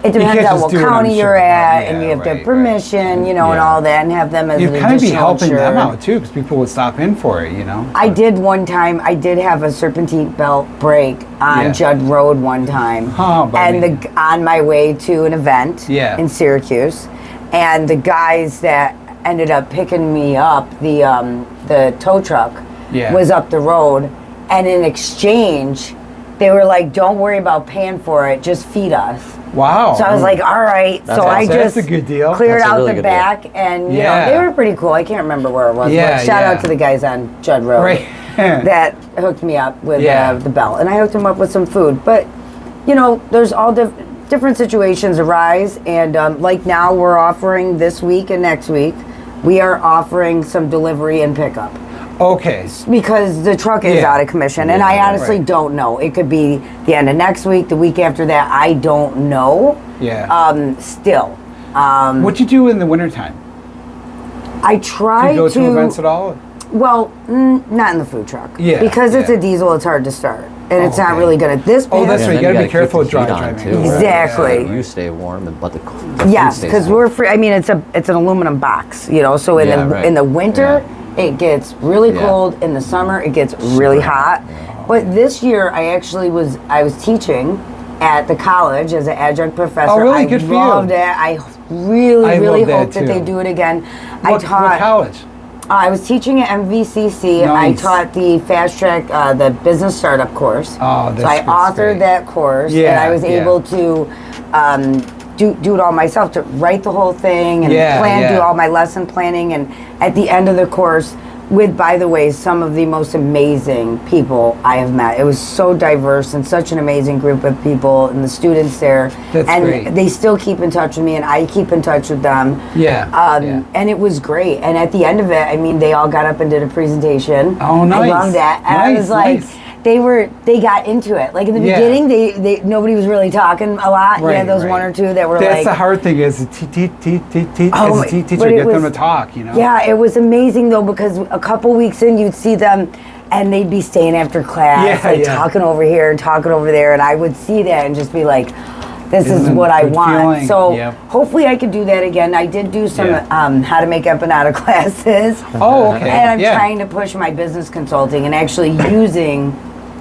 Speaker 8: It depends on what county you're at, and you have to have permission, you know, and all that, and have them as
Speaker 1: You'd
Speaker 8: an
Speaker 1: kind of be
Speaker 8: additional
Speaker 1: helping them
Speaker 8: insurer.
Speaker 1: out too, because people would stop in for it, you know.
Speaker 8: I did one time. I did have a serpentine belt break on Judd Road one time, and on my way to an event in Syracuse, and the guys that ended up picking me up, the tow truck, was up the road, and in exchange, they were like, "Don't worry about paying for it. Just feed us."
Speaker 1: Wow.
Speaker 8: So I was like, all right.
Speaker 1: That's
Speaker 8: so I
Speaker 1: awesome.
Speaker 8: just
Speaker 1: That's a good deal.
Speaker 8: cleared
Speaker 1: That's a
Speaker 8: out
Speaker 1: really
Speaker 8: the
Speaker 1: good deal.
Speaker 8: back, and you know, they were pretty cool. I can't remember where it was. But shout out to the guys on Judd Road that hooked me up with the belt, and I hooked them up with some food. But you know, there's all different situations arise, and like now we're offering this week and next week, we are offering some delivery and pickup.
Speaker 1: Okay.
Speaker 8: Because the truck is out of commission, and I honestly don't know. It could be the end of next week, the week after that. I don't know.
Speaker 1: Yeah.
Speaker 8: Still.
Speaker 1: What'd you do in the wintertime?
Speaker 8: I try
Speaker 1: Do you go to events at all?
Speaker 8: Well, not in the food truck.
Speaker 1: Yeah.
Speaker 8: Because it's a diesel, it's hard to start, and it's not really good at this.
Speaker 1: Oh, that's right. You gotta be careful with
Speaker 9: keep the
Speaker 1: dry
Speaker 9: heat on,
Speaker 1: driving.
Speaker 9: too, right?
Speaker 8: Exactly.
Speaker 9: So you stay warm, but the
Speaker 8: Yes,
Speaker 9: food stays
Speaker 8: because
Speaker 9: warm.
Speaker 8: we're free. I mean, it's an aluminum box, you know. So in the winter, it gets really cold. In the summer, it gets really hot. But this year, I was teaching at the college as an adjunct professor.
Speaker 1: Oh, really?
Speaker 8: I
Speaker 1: Good for you.
Speaker 8: loved it. I really
Speaker 1: love
Speaker 8: hope that they
Speaker 1: too.
Speaker 8: do it again.
Speaker 1: What college?
Speaker 8: I was teaching at MVCC.
Speaker 1: Nice.
Speaker 8: I taught the fast track, the business startup course.
Speaker 1: Oh, that's
Speaker 8: so I authored
Speaker 1: great.
Speaker 8: that course, and I was able to do it all myself, to write the whole thing and do all my lesson planning. And at the end of the course, with, by the way, some of the most amazing people I have met. It was so diverse and such an amazing group of people, and the students there.
Speaker 1: That's
Speaker 8: and
Speaker 1: great.
Speaker 8: they still keep in touch with me, and I keep in touch with them. And it was great. And at the end of it, I mean, they all got up and did a presentation.
Speaker 1: Oh, nice.
Speaker 8: I loved that. And I was like, they got into it. Like in the beginning, they nobody was really talking a lot. You had those one or two that were
Speaker 1: That's
Speaker 8: like.
Speaker 1: the hard thing is the teacher get them to talk, you know?
Speaker 8: Yeah, it was amazing though, because a couple weeks in, you'd see them and they'd be staying after class, talking over here and talking over there, and I would see that and just be like, this is what I want.
Speaker 1: Feeling.
Speaker 8: So hopefully I could do that again. I did do some how to make empanada classes.
Speaker 1: Oh, okay.
Speaker 8: And I'm trying to push my business consulting and actually using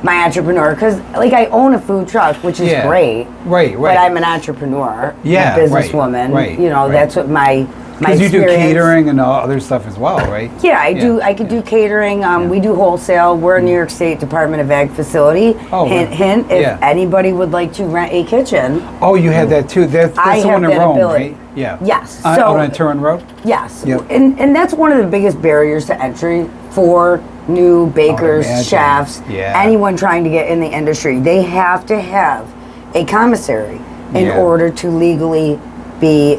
Speaker 8: my entrepreneur, because like I own a food truck, which is great.
Speaker 1: Right.
Speaker 8: But I'm an entrepreneur, a businesswoman.
Speaker 1: Right.
Speaker 8: You know, that's what my
Speaker 1: because you do catering and other stuff as well, right?
Speaker 8: Yeah, I do. I could do catering. We do wholesale. We're a New York State Department of Ag facility.
Speaker 1: Oh,
Speaker 8: hint. If anybody would like to rent a kitchen.
Speaker 1: Oh, you had that too. That's
Speaker 8: I
Speaker 1: the
Speaker 8: have
Speaker 1: one in
Speaker 8: that
Speaker 1: Rome,
Speaker 8: ability.
Speaker 1: right? Yeah.
Speaker 8: Yes.
Speaker 1: On Turin Road?
Speaker 8: Yes.
Speaker 1: Yep.
Speaker 8: And that's one of the biggest barriers to entry for new bakers, chefs, anyone trying to get in the industry. They have to have a commissary in order to legally be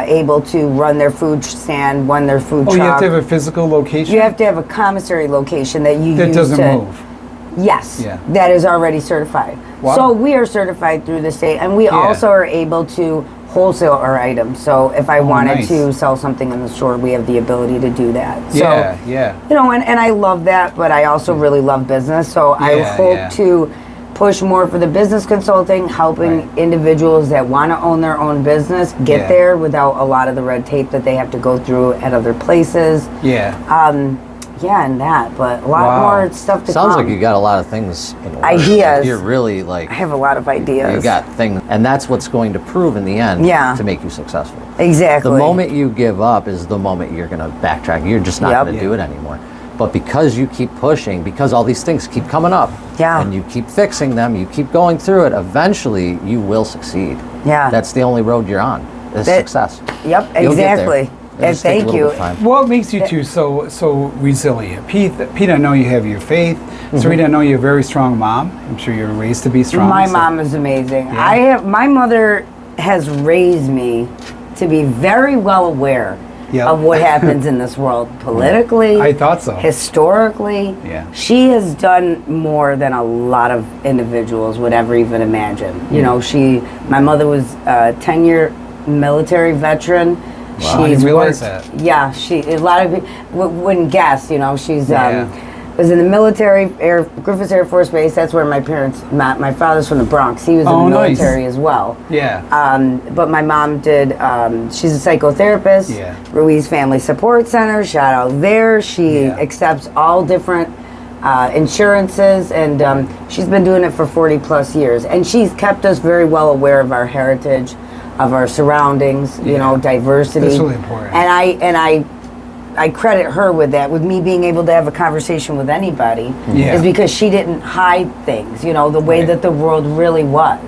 Speaker 8: able to run their food stand, run their food truck.
Speaker 1: You have to have a physical location?
Speaker 8: You have to have a commissary location that you
Speaker 1: that
Speaker 8: use
Speaker 1: doesn't
Speaker 8: to,
Speaker 1: move.
Speaker 8: Yes,
Speaker 1: Yeah.
Speaker 8: that is already certified.
Speaker 1: Wow.
Speaker 8: So we are certified through the state, and we also are able to wholesale our items. So if I wanted to sell something in the store, we have the ability to do that. So, you know, and I love that, but I also really love business. So I hope to push more for the business consulting, helping individuals that want to own their own business get there without a lot of the red tape that they have to go through at other places. And that, but a lot more stuff to
Speaker 9: Sounds
Speaker 8: come.
Speaker 9: like you got a lot of things in order.
Speaker 8: Ideas.
Speaker 9: You're really like...
Speaker 8: I have a lot of ideas.
Speaker 9: You got things, and that's what's going to prove in the end to make you successful.
Speaker 8: Exactly.
Speaker 9: The moment you give up is the moment you're going to backtrack. You're just not going to do it anymore. But because you keep pushing, because all these things keep coming up, and you keep fixing them, you keep going through it, eventually you will succeed. That's the only road you're on, is success.
Speaker 8: Yep,
Speaker 9: You'll
Speaker 8: exactly.
Speaker 9: get there.
Speaker 8: And thank you.
Speaker 1: What makes you two so resilient? Pete, I know you have your faith. Sarita, I know you're a very strong mom. I'm sure you're raised to be strong.
Speaker 8: My mom is amazing. My mother has raised me to be very well aware of what happens in this world politically.
Speaker 1: I thought so.
Speaker 8: Historically. She has done more than a lot of individuals would ever even imagine. You know, my mother was a 10-year military veteran.
Speaker 1: Wow, I didn't realize that.
Speaker 8: Yeah, a lot of people wouldn't guess, you know, she's was in the military, Griffiths Air Force Base. That's where my father's from the Bronx. He was in the military as well. But my mom did, she's a psychotherapist, Ruiz Family Support Center, shout out there. She accepts all different insurances, and she's been doing it for 40 plus years. And she's kept us very well aware of our heritage, of our surroundings, you know, diversity.
Speaker 1: That's really important.
Speaker 8: And I credit her with that, with me being able to have a conversation with anybody, is because she didn't hide things, you know, the way that the world really was.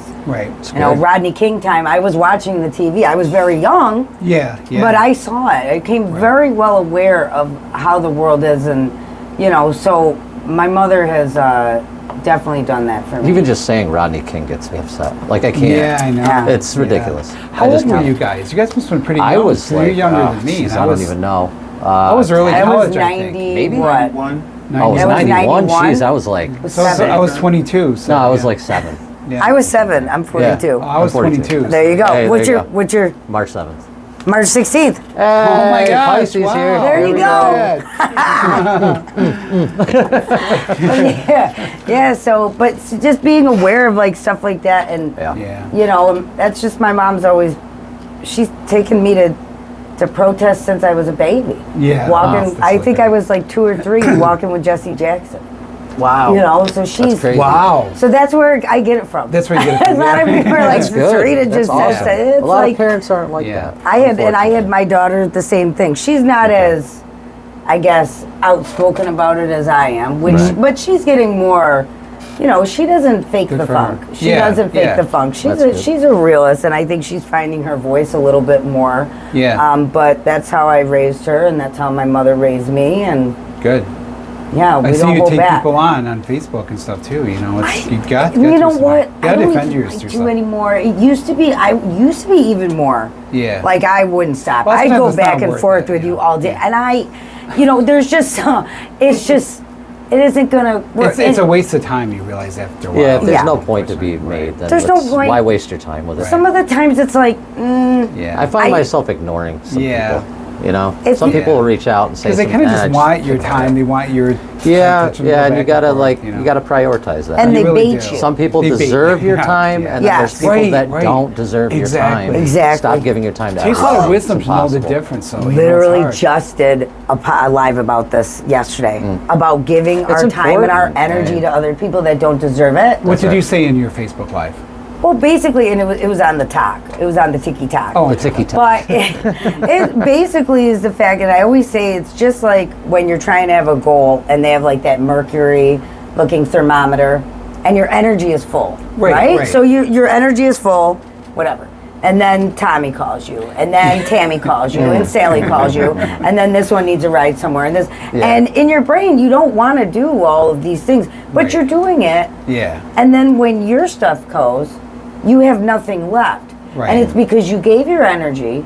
Speaker 8: You know, Rodney King time, I was watching the TV. I was very young, but I saw it. I became very well aware of how the world is, and, you know, so my mother has definitely done that for me.
Speaker 9: Even just saying Rodney King gets me upset. Like, I can't.
Speaker 1: Yeah, I know.
Speaker 9: It's ridiculous.
Speaker 1: How old were you guys? You guys must have been pretty young.
Speaker 9: I was
Speaker 1: you're younger than me.
Speaker 9: I don't even know.
Speaker 1: I was early college, I think.
Speaker 9: Maybe?
Speaker 8: What?
Speaker 2: 91.
Speaker 9: Oh, it was 91? Jeez, I was like...
Speaker 1: I was 22. So,
Speaker 9: no, I was like 7.
Speaker 8: I was 7. I'm 42.
Speaker 1: Yeah. I was 22.
Speaker 8: There you go.
Speaker 9: Hey,
Speaker 8: what's your
Speaker 9: March 7th.
Speaker 8: March 16th.
Speaker 9: Hey,
Speaker 1: oh my gosh,
Speaker 9: Pisces here.
Speaker 8: There you go. So, but just being aware of like stuff like that, and you know, that's just my mom's always, she's taken me to protest since I was a baby. Walking, I think I was like 2 or 3 walking with Jesse Jackson.
Speaker 1: Wow.
Speaker 8: You know, so she's...
Speaker 1: Wow.
Speaker 8: So that's where I get it from.
Speaker 1: That's where you get it from.
Speaker 8: A lot of people are like, Sarita just says that. It's
Speaker 9: a lot of parents aren't like that.
Speaker 8: I had my daughter the same thing. She's not as, I guess, outspoken about it as I am, but she's getting more, you know, she doesn't fake the funk. She doesn't fake the funk. She's a realist, and I think she's finding her voice a little bit more. But that's how I raised her, and that's how my mother raised me, and...
Speaker 1: Good.
Speaker 8: Yeah, we
Speaker 1: I see
Speaker 8: don't
Speaker 1: you
Speaker 8: hold
Speaker 1: take
Speaker 8: back.
Speaker 1: people on Facebook and stuff too. You know, you got.
Speaker 8: You know what?
Speaker 1: You gotta defend yourself.
Speaker 8: I anymore. It used to be. I used to be even more.
Speaker 1: Yeah.
Speaker 8: Like I wouldn't stop.
Speaker 1: Well,
Speaker 8: I'd go back and forth with you all day, and you know, there's just, it's just, it isn't gonna work.
Speaker 1: It's a waste of time. You realize after a while.
Speaker 9: Yeah, if there's no point to be made, then
Speaker 8: there's no point.
Speaker 9: Why waste your time with it?
Speaker 8: Some of the times it's like,
Speaker 9: I find myself ignoring some people. You know, some people will reach out and say,
Speaker 1: because they kind of just want your time. They want your
Speaker 9: and you gotta you gotta prioritize that.
Speaker 8: And they bait you.
Speaker 9: Some people deserve your time, and then there's people that don't deserve your time.
Speaker 8: Exactly.
Speaker 9: Stop giving your time to
Speaker 1: everyone. It takes a lot of wisdom to know the difference. So
Speaker 8: literally just did a live about this yesterday, about giving our time and our energy to other people that don't deserve it.
Speaker 1: What did you say in your Facebook Live?
Speaker 8: Well, basically, and it was on the talk. It was on the Tiki Talk.
Speaker 1: Oh, the Tiki Talk.
Speaker 8: But it basically is the fact that I always say it's just like when you're trying to have a goal and they have like that mercury-looking thermometer, and your energy is full, right? So your energy is full, whatever. And then Tommy calls you, and then Tammy calls you, and Sally calls you, and then this one needs a ride somewhere, and this, and in your brain you don't want to do all of these things, but you're doing it. And then when your stuff goes, you have nothing left. And it's because you gave your energy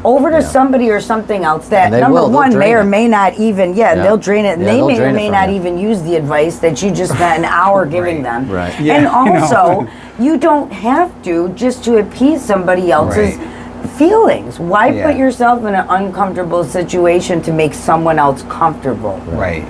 Speaker 8: over to somebody or something else that, number one, may or may not even, they'll drain it, and they may or may not even use the advice that you just spent an hour giving them. And also, you don't have to, just to appease somebody else's feelings. Why
Speaker 1: Yeah.
Speaker 8: put yourself in an uncomfortable situation to make someone else comfortable?
Speaker 1: Right.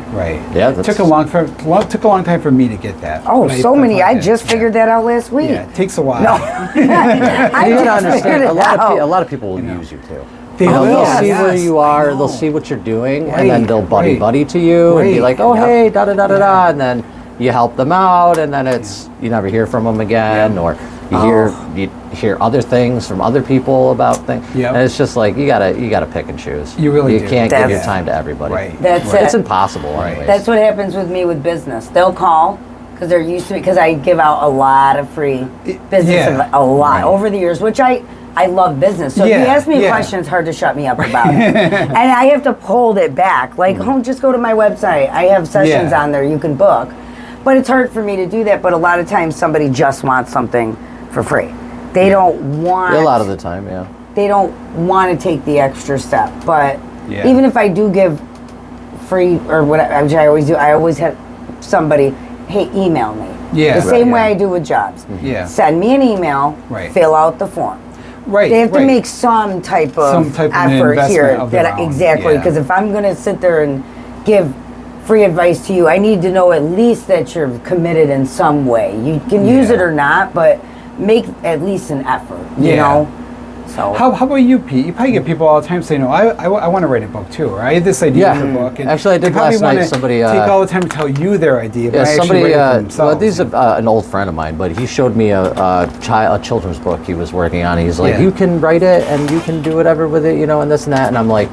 Speaker 9: Yeah,
Speaker 1: It took a long time for me to get that.
Speaker 8: Oh,
Speaker 1: But
Speaker 8: so many. I
Speaker 1: did.
Speaker 8: just figured that out last week.
Speaker 1: Yeah, it takes a while.
Speaker 8: No.
Speaker 9: You gotta
Speaker 8: just
Speaker 9: understand,
Speaker 8: figured
Speaker 9: a
Speaker 8: it
Speaker 9: lot
Speaker 8: out.
Speaker 9: of a lot of people will use you too.
Speaker 1: They
Speaker 9: You know,
Speaker 1: will,
Speaker 9: they'll see where
Speaker 1: yes,
Speaker 9: you
Speaker 1: I
Speaker 9: are,
Speaker 1: know.
Speaker 9: they'll see what you're doing,
Speaker 1: Right,
Speaker 9: and then they'll buddy to you and be
Speaker 1: Right.
Speaker 9: like, oh
Speaker 8: Yep.
Speaker 9: hey, da da da da da, and then you help them out, and then it's you never hear from them again, or you hear other things from other people about things,
Speaker 1: Yep.
Speaker 9: and it's just like you gotta pick and choose.
Speaker 1: You really
Speaker 9: you
Speaker 1: do.
Speaker 9: can't give your
Speaker 8: That's-
Speaker 9: time to everybody.
Speaker 1: Right.
Speaker 8: That's
Speaker 9: It's
Speaker 8: it.
Speaker 9: impossible, anyways.
Speaker 8: That's what happens with me with business. They'll call because they're used to it because I give out a lot of free business,
Speaker 1: Yeah.
Speaker 8: advice, a lot over the years, which I love business. So if you
Speaker 1: Yeah,
Speaker 8: ask me a
Speaker 1: yeah.
Speaker 8: question, it's hard to shut me up about it. And I have to hold it back. Like, oh, just go to my website. I have sessions
Speaker 1: Yeah.
Speaker 8: on there you can book. But it's hard for me to do that. But a lot of times somebody just wants something for free. They don't want.
Speaker 9: A lot of the time, yeah.
Speaker 8: They don't want to take the extra step. But
Speaker 1: Yeah.
Speaker 8: even if I do give free or whatever, which I always do, I always have somebody, hey, email me.
Speaker 1: Yeah,
Speaker 8: The same
Speaker 1: right,
Speaker 8: way
Speaker 1: yeah.
Speaker 8: I do with jobs.
Speaker 1: Yeah.
Speaker 8: Send me an email,
Speaker 1: Right.
Speaker 8: fill out the form.
Speaker 1: Right.
Speaker 8: They have to
Speaker 1: right.
Speaker 8: make some type of
Speaker 1: Some type of an
Speaker 8: effort
Speaker 1: investment
Speaker 8: here.
Speaker 1: of their own,
Speaker 8: Exactly,
Speaker 1: yeah.
Speaker 8: because if I'm going to sit there and give free advice to you, I need to know at least that you're committed in some way. You can use
Speaker 1: Yeah.
Speaker 8: it or not, but make at least an effort, you
Speaker 1: Yeah.
Speaker 8: know? So
Speaker 1: How about you, Pete? You probably get people all the time saying, "No, I want to write a book too," or "I had this idea
Speaker 9: Yeah.
Speaker 1: for a book." And
Speaker 9: Actually, I did
Speaker 1: they probably
Speaker 9: last night,
Speaker 1: wanna
Speaker 9: somebody,
Speaker 1: take all the time to tell you their idea, but
Speaker 9: Yeah,
Speaker 1: I actually
Speaker 9: somebody.
Speaker 1: write it for themselves.
Speaker 9: Well, these are an old friend of mine, but he showed me a children's book he was working on. He's like,
Speaker 1: Yeah.
Speaker 9: you can write it and you can do whatever with it, you know, and this and that. And I'm like,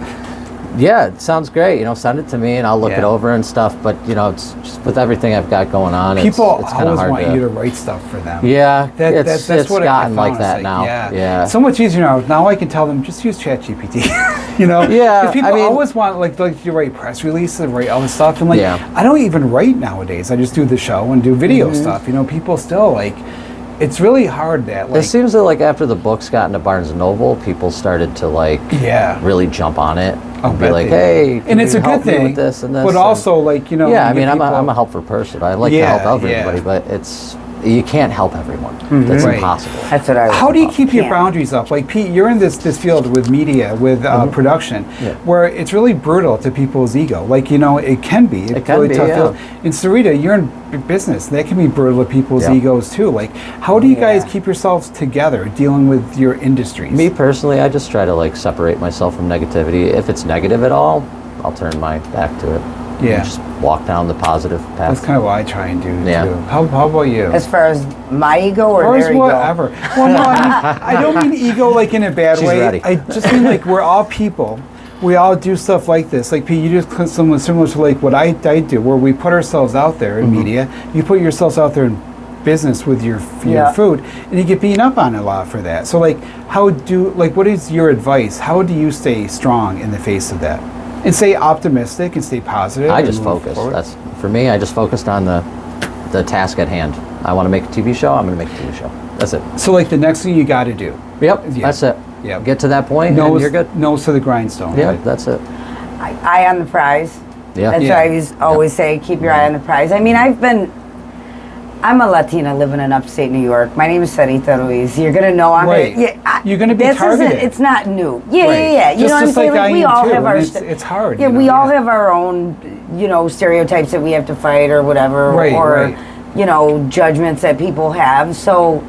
Speaker 9: yeah, it sounds great. You know, send it to me and I'll look it
Speaker 1: Yeah.
Speaker 9: over and stuff. But you know, it's just with everything I've got going on.
Speaker 1: People
Speaker 9: it's kind of
Speaker 1: always
Speaker 9: hard
Speaker 1: want
Speaker 9: to.
Speaker 1: you to write stuff for them.
Speaker 9: Yeah,
Speaker 1: That's
Speaker 9: it's
Speaker 1: what
Speaker 9: gotten
Speaker 1: I
Speaker 9: like
Speaker 1: found.
Speaker 9: that
Speaker 1: It's
Speaker 9: now. Yeah.
Speaker 1: So much easier now. Now I can tell them just use ChatGPT. You know.
Speaker 9: Yeah,
Speaker 1: 'Cause people
Speaker 9: I mean-
Speaker 1: always want like you write press releases and write all this stuff, and like
Speaker 9: Yeah.
Speaker 1: I don't even write nowadays. I just do the show and do video stuff. You know, people still like. It's really hard that like.
Speaker 9: It seems that like after the books got into Barnes and Noble, people started to like
Speaker 1: Yeah.
Speaker 9: really jump on it
Speaker 1: I'll
Speaker 9: and be
Speaker 1: bet
Speaker 9: like,
Speaker 1: they
Speaker 9: hey,
Speaker 1: do.
Speaker 9: can
Speaker 1: and it's
Speaker 9: you
Speaker 1: a good
Speaker 9: help me
Speaker 1: thing.
Speaker 9: with this and this,
Speaker 1: but
Speaker 9: and-
Speaker 1: also like you know.
Speaker 9: yeah, I
Speaker 1: you
Speaker 9: mean,
Speaker 1: get
Speaker 9: I'm
Speaker 1: people-
Speaker 9: a helpful person. I like to
Speaker 1: Yeah,
Speaker 9: help
Speaker 1: yeah.
Speaker 9: everybody, but you can't help everyone. That's
Speaker 1: Right.
Speaker 9: impossible.
Speaker 8: that's what I was
Speaker 1: How do you
Speaker 8: about.
Speaker 1: keep your
Speaker 8: Can't.
Speaker 1: boundaries up? Like Pete, you're in this field with media, with production,
Speaker 9: Yeah.
Speaker 1: where it's really brutal to people's ego. Like you know, it can be. It's
Speaker 9: It can
Speaker 1: really
Speaker 9: be,
Speaker 1: tough
Speaker 9: yeah.
Speaker 1: field. And Sarita, you're in business. That can be brutal to people's
Speaker 9: Yeah.
Speaker 1: egos too. Like, how do you guys
Speaker 8: Yeah.
Speaker 1: keep yourselves together dealing with your industries?
Speaker 9: Me personally, I just try to like separate myself from negativity. If it's negative at all, I'll turn my back to it.
Speaker 1: Yeah.
Speaker 9: And just walk down the positive path.
Speaker 1: That's kind of what I try and do
Speaker 9: Yeah.
Speaker 1: too. How about you?
Speaker 8: As far as my ego or
Speaker 1: Or
Speaker 8: their ego?
Speaker 1: whatever. Well, no, I don't mean ego like in a bad
Speaker 9: She's
Speaker 1: way.
Speaker 9: ready.
Speaker 1: I just mean like we're all people. We all do stuff like this. Like Pete, you do something similar to like what I do, where we put ourselves out there in media. You put yourselves out there in business with your
Speaker 8: Yeah.
Speaker 1: food, and you get beaten up on a lot for that. So like, what is your advice? How do you stay strong in the face of that, and stay optimistic and stay positive?
Speaker 9: I
Speaker 1: and
Speaker 9: just
Speaker 1: move
Speaker 9: focus.
Speaker 1: forward?
Speaker 9: That's for me. I just focused on the task at hand. I want to make a TV show. I'm going to make a TV show. That's it.
Speaker 1: So like the next thing you got to do.
Speaker 9: Yep.
Speaker 1: Yeah.
Speaker 9: That's it.
Speaker 1: Yep.
Speaker 9: Get to that point, and you're good.
Speaker 1: Nose to the grindstone.
Speaker 9: Yeah,
Speaker 1: right?
Speaker 9: that's it.
Speaker 8: Eye on the prize.
Speaker 9: Yeah.
Speaker 8: That's
Speaker 1: Yeah.
Speaker 8: what I always say, keep your eye on the prize. I mean, I'm a Latina living in upstate New York. My name is Sarita Ruiz. You're gonna know I'm
Speaker 1: Right. You're gonna be
Speaker 8: this
Speaker 1: targeted.
Speaker 8: It's not new. Yeah,
Speaker 1: Right.
Speaker 8: yeah. You
Speaker 1: Just-
Speaker 8: know what I'm
Speaker 1: just
Speaker 8: saying?
Speaker 1: like I
Speaker 8: we
Speaker 1: am
Speaker 8: all
Speaker 1: too,
Speaker 8: have our.
Speaker 1: and it's hard.
Speaker 8: Yeah,
Speaker 1: you know,
Speaker 8: we all have our own, stereotypes that we have to fight or whatever,
Speaker 1: Right,
Speaker 8: or
Speaker 1: right.
Speaker 8: judgments that people have. So,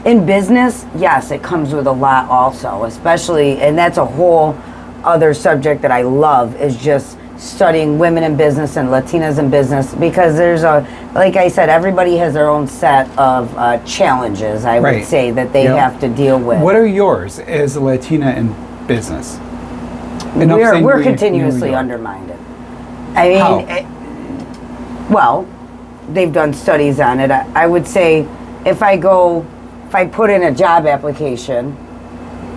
Speaker 8: in business, yes, it comes with a lot also, especially, and that's a whole other subject that I love is just studying women in business and Latinas in business, because like I said, everybody has their own set of challenges, I
Speaker 1: Right.
Speaker 8: would say, that they
Speaker 1: Yep.
Speaker 8: have to deal with.
Speaker 1: What are yours as a Latina in business? In upstate
Speaker 8: We're
Speaker 1: New
Speaker 8: continuously
Speaker 1: York.
Speaker 8: undermined. I mean,
Speaker 1: How?
Speaker 8: well, they've done studies on it. I would say if I put in a job application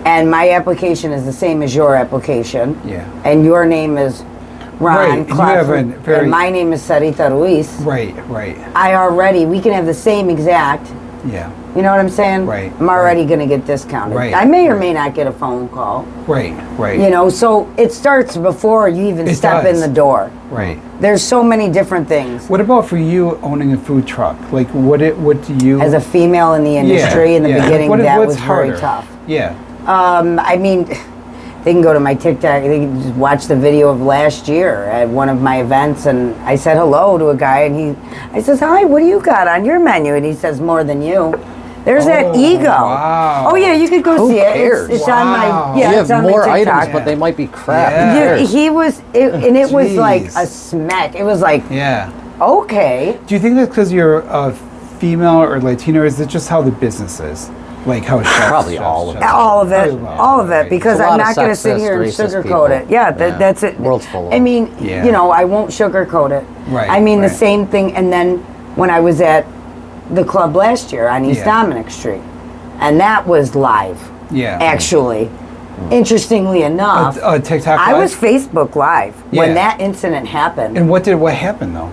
Speaker 8: and my application is the same as your application,
Speaker 1: Yeah.
Speaker 8: and your name is Ron
Speaker 1: Right, and you have
Speaker 8: Clough,
Speaker 1: a very-
Speaker 8: and my name is Sarita Ruiz,
Speaker 1: Right.
Speaker 8: we can have the same exact,
Speaker 1: Yeah.
Speaker 8: you know what I'm saying?
Speaker 1: Right,
Speaker 8: I'm already going to get discounted.
Speaker 1: Right,
Speaker 8: I may or
Speaker 1: right.
Speaker 8: may not get a phone call.
Speaker 1: Right.
Speaker 8: So it starts before you even
Speaker 1: It
Speaker 8: step
Speaker 1: does.
Speaker 8: in the door.
Speaker 1: Right.
Speaker 8: There's so many different things.
Speaker 1: What about for you owning a food truck? Like, what do you?
Speaker 8: As a female in the industry in the beginning,
Speaker 1: What's
Speaker 8: that was
Speaker 1: harder?
Speaker 8: very tough.
Speaker 1: Yeah.
Speaker 8: I mean, they can go to my TikTok. They can just watch the video of last year at one of my events, and I said hello to a guy, and I says, "Hi, what do you got on your menu?" And he says, "More than you." There's that ego.
Speaker 1: Wow.
Speaker 8: Oh yeah, you could go
Speaker 9: Who
Speaker 8: see
Speaker 9: cares?
Speaker 8: it. It's on my
Speaker 9: You
Speaker 8: it's
Speaker 9: have
Speaker 8: on
Speaker 9: more
Speaker 8: my TikTok.
Speaker 9: items, but they might be crap.
Speaker 1: Yeah.
Speaker 8: Dude, he was, and it was like
Speaker 1: Jeez.
Speaker 8: a smack. It was like,
Speaker 1: Yeah.
Speaker 8: okay.
Speaker 1: Do you think that's because you're a female or Latino, or is it just how the business is? Like how chefs,
Speaker 9: Probably all of it.
Speaker 8: All of it, because
Speaker 9: It's a
Speaker 8: I'm
Speaker 9: lot of
Speaker 8: not going to sit
Speaker 9: sexist,
Speaker 8: here and
Speaker 9: racist
Speaker 8: sugarcoat
Speaker 9: people.
Speaker 8: it. Yeah, that's it.
Speaker 9: World's full of
Speaker 8: I mean,
Speaker 1: Yeah.
Speaker 8: you know, I won't sugarcoat it.
Speaker 1: Right,
Speaker 8: I mean, the
Speaker 1: right.
Speaker 8: same thing. And then when I was at the club last year on East
Speaker 1: Yeah.
Speaker 8: Dominic Street, and that was live.
Speaker 1: Yeah.
Speaker 8: Actually, interestingly enough,
Speaker 1: TikTok
Speaker 8: I
Speaker 1: Live?
Speaker 8: was Facebook Live
Speaker 1: Yeah.
Speaker 8: when that incident happened.
Speaker 1: And what happened though?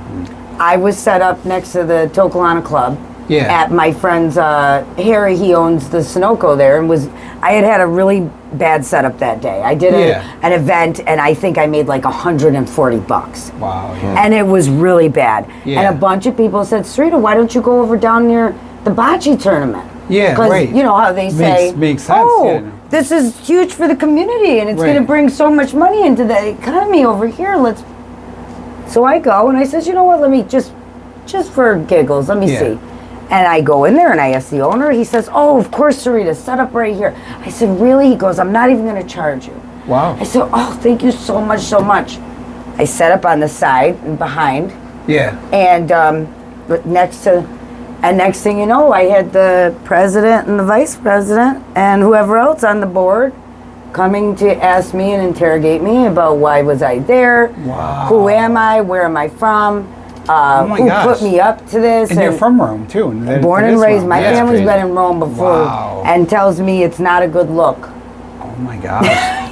Speaker 8: I was set up next to the Tokelana Club.
Speaker 1: Yeah.
Speaker 8: At my friend's Harry, he owns the Sunoco there, and I had a really bad setup that day. I did an event, and I think I made like $140.
Speaker 1: Wow. Yeah.
Speaker 8: And it was really bad.
Speaker 1: Yeah.
Speaker 8: And a bunch of people said, Sarita, why don't you go over down near the bocce tournament?
Speaker 1: Yeah,
Speaker 8: Because
Speaker 1: right.
Speaker 8: you know how they say,
Speaker 1: Makes sense.
Speaker 8: oh,
Speaker 1: yeah.
Speaker 8: this is huge for the community, and it's
Speaker 1: Right.
Speaker 8: going to bring so much money into the economy over here. So I go, and I says, you know what, let me just for giggles, let me
Speaker 1: Yeah.
Speaker 8: see. And I go in there, and I ask the owner. He says, oh, of course, Sarita, set up right here. I said, really? He goes, I'm not even going to charge you.
Speaker 1: Wow.
Speaker 8: I said, oh, thank you so much, so much. I set up on the side and behind,
Speaker 1: Yeah.
Speaker 8: and next thing you know, I had the president and the vice president and whoever else on the board coming to ask me and interrogate me about why was I there,
Speaker 1: Wow.
Speaker 8: who am I, where am I from,
Speaker 1: my
Speaker 8: who
Speaker 1: gosh.
Speaker 8: put me up to this.
Speaker 1: And you're from Rome too.
Speaker 8: born and raised. My family's
Speaker 1: crazy.
Speaker 8: been in Rome before,
Speaker 1: Wow.
Speaker 8: and tells me it's not a good look.
Speaker 1: Oh my gosh.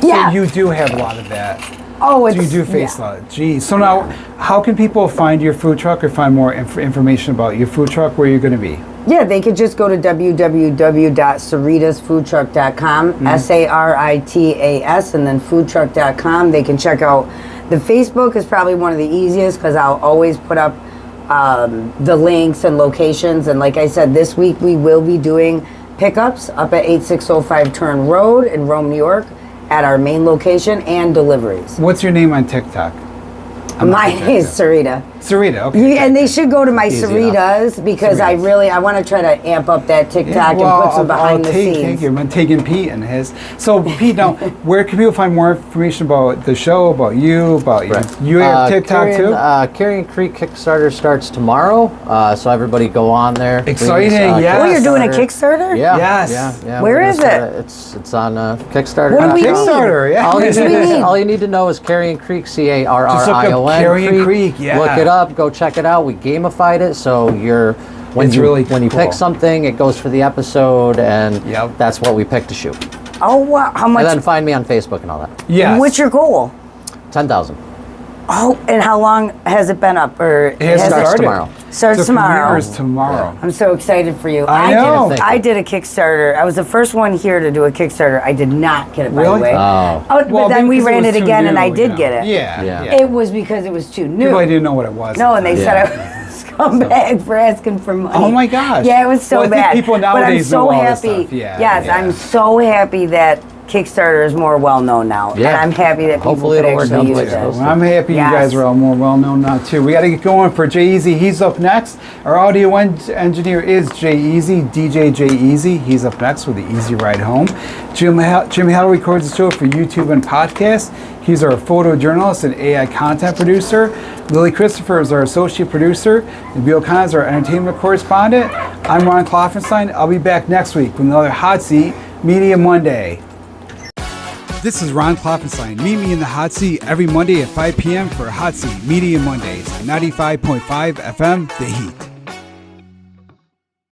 Speaker 8: Yeah.
Speaker 1: So you do have a lot of that.
Speaker 8: Oh, it's
Speaker 1: So you do face
Speaker 8: yeah.
Speaker 1: a lot. Geez. So now, how can people find your food truck or find more information about your food truck, where you're going to be?
Speaker 8: Yeah, they could just go to www.saritasfoodtruck.com, SARITAS, and then foodtruck.com. They can check out the Facebook is probably one of the easiest because I'll always put up the links and locations. And like I said, this week we will be doing pickups up at 8605 Turn Road in Rome, New York, at our main location, and deliveries.
Speaker 1: What's your name on TikTok?
Speaker 8: Mine is Sarita.
Speaker 1: Sarita, okay.
Speaker 8: And they should go to my
Speaker 9: Easy
Speaker 8: Saritas because I want to try to amp up that TikTok and put some behind the scenes.
Speaker 1: Thank you. I'm taking Pete and his. So Pete, now where can people find more information about the show, about you, about you have TikTok too?
Speaker 9: Carrion Creek Kickstarter starts tomorrow, so everybody go on there.
Speaker 1: Exciting,
Speaker 9: please.
Speaker 1: yes.
Speaker 8: Oh, you're doing a
Speaker 9: Kickstarter.
Speaker 8: Kickstarter?
Speaker 9: Yeah.
Speaker 1: Yes.
Speaker 9: Yeah.
Speaker 8: Where
Speaker 9: we're
Speaker 8: is
Speaker 9: gonna
Speaker 8: it?
Speaker 9: start It's on Kickstarter.
Speaker 8: What do we need?
Speaker 1: Kickstarter, yeah.
Speaker 9: All
Speaker 8: need?
Speaker 9: you need to know is Carrion Creek, CARRION.
Speaker 1: Just look up Carrion Creek, yeah.
Speaker 9: Look it up, go check it out. We gamified it, so when
Speaker 1: It's
Speaker 9: you
Speaker 1: really
Speaker 9: when you
Speaker 1: cool.
Speaker 9: pick something, it goes for the episode, and
Speaker 1: Yep.
Speaker 9: that's what we picked to shoot.
Speaker 8: Oh, wow. How much?
Speaker 9: And then find me on Facebook and all that.
Speaker 1: Yes.
Speaker 8: What's your goal?
Speaker 9: 10,000.
Speaker 8: Oh, and how long has it been up? Or
Speaker 1: It has
Speaker 9: Starts
Speaker 1: started.
Speaker 9: tomorrow.
Speaker 8: Starts
Speaker 1: The
Speaker 8: tomorrow.
Speaker 1: premiere is tomorrow.
Speaker 8: I'm so excited for you.
Speaker 1: I know.
Speaker 8: I did a Kickstarter. I was the first one here to do a Kickstarter. I did not get it, by
Speaker 1: Really?
Speaker 8: the way.
Speaker 9: Oh.
Speaker 8: But then we
Speaker 1: because
Speaker 8: ran
Speaker 1: was
Speaker 8: it
Speaker 1: too
Speaker 8: again, and
Speaker 1: new,
Speaker 8: I
Speaker 1: you
Speaker 8: did
Speaker 1: know.
Speaker 8: get it.
Speaker 1: Yeah.
Speaker 8: It was because it was too new.
Speaker 1: People didn't know what it was.
Speaker 8: No, and they
Speaker 9: Yeah.
Speaker 8: said I was a scumbag for asking for money.
Speaker 1: Oh my gosh.
Speaker 8: Yeah, it was so
Speaker 1: Well, I think
Speaker 8: bad.
Speaker 1: people
Speaker 8: but I'm
Speaker 1: nowadays
Speaker 8: so
Speaker 1: know all this
Speaker 8: happy.
Speaker 1: stuff. Yeah,
Speaker 8: Yes,
Speaker 1: yeah.
Speaker 8: I'm so happy that Kickstarter is more well known now.
Speaker 9: Yeah.
Speaker 8: And I'm happy that people
Speaker 9: Hopefully
Speaker 8: could
Speaker 9: it'll work
Speaker 8: actually
Speaker 9: out
Speaker 8: use
Speaker 9: for you.
Speaker 8: it.
Speaker 1: Well, I'm happy
Speaker 8: Yes.
Speaker 1: you guys are all more well known now too. We got to get going for Jay Easy. He's up next. Our audio engineer is Jay Easy, DJ Jay Easy. He's up next with the Easy Ride Home. Jim Hale records the show for YouTube and podcast. He's our photojournalist and AI content producer. Lily Christopher is our associate producer. And Bill Khan is our entertainment correspondent. I'm Ron Kloffenstein. I'll be back next week with another Hot Seat Media Monday. This is Ron Kloffenstein. Meet me in the Hot Seat every Monday at 5 p.m. for Hot Seat Media Mondays on 95.5 FM, The Heat.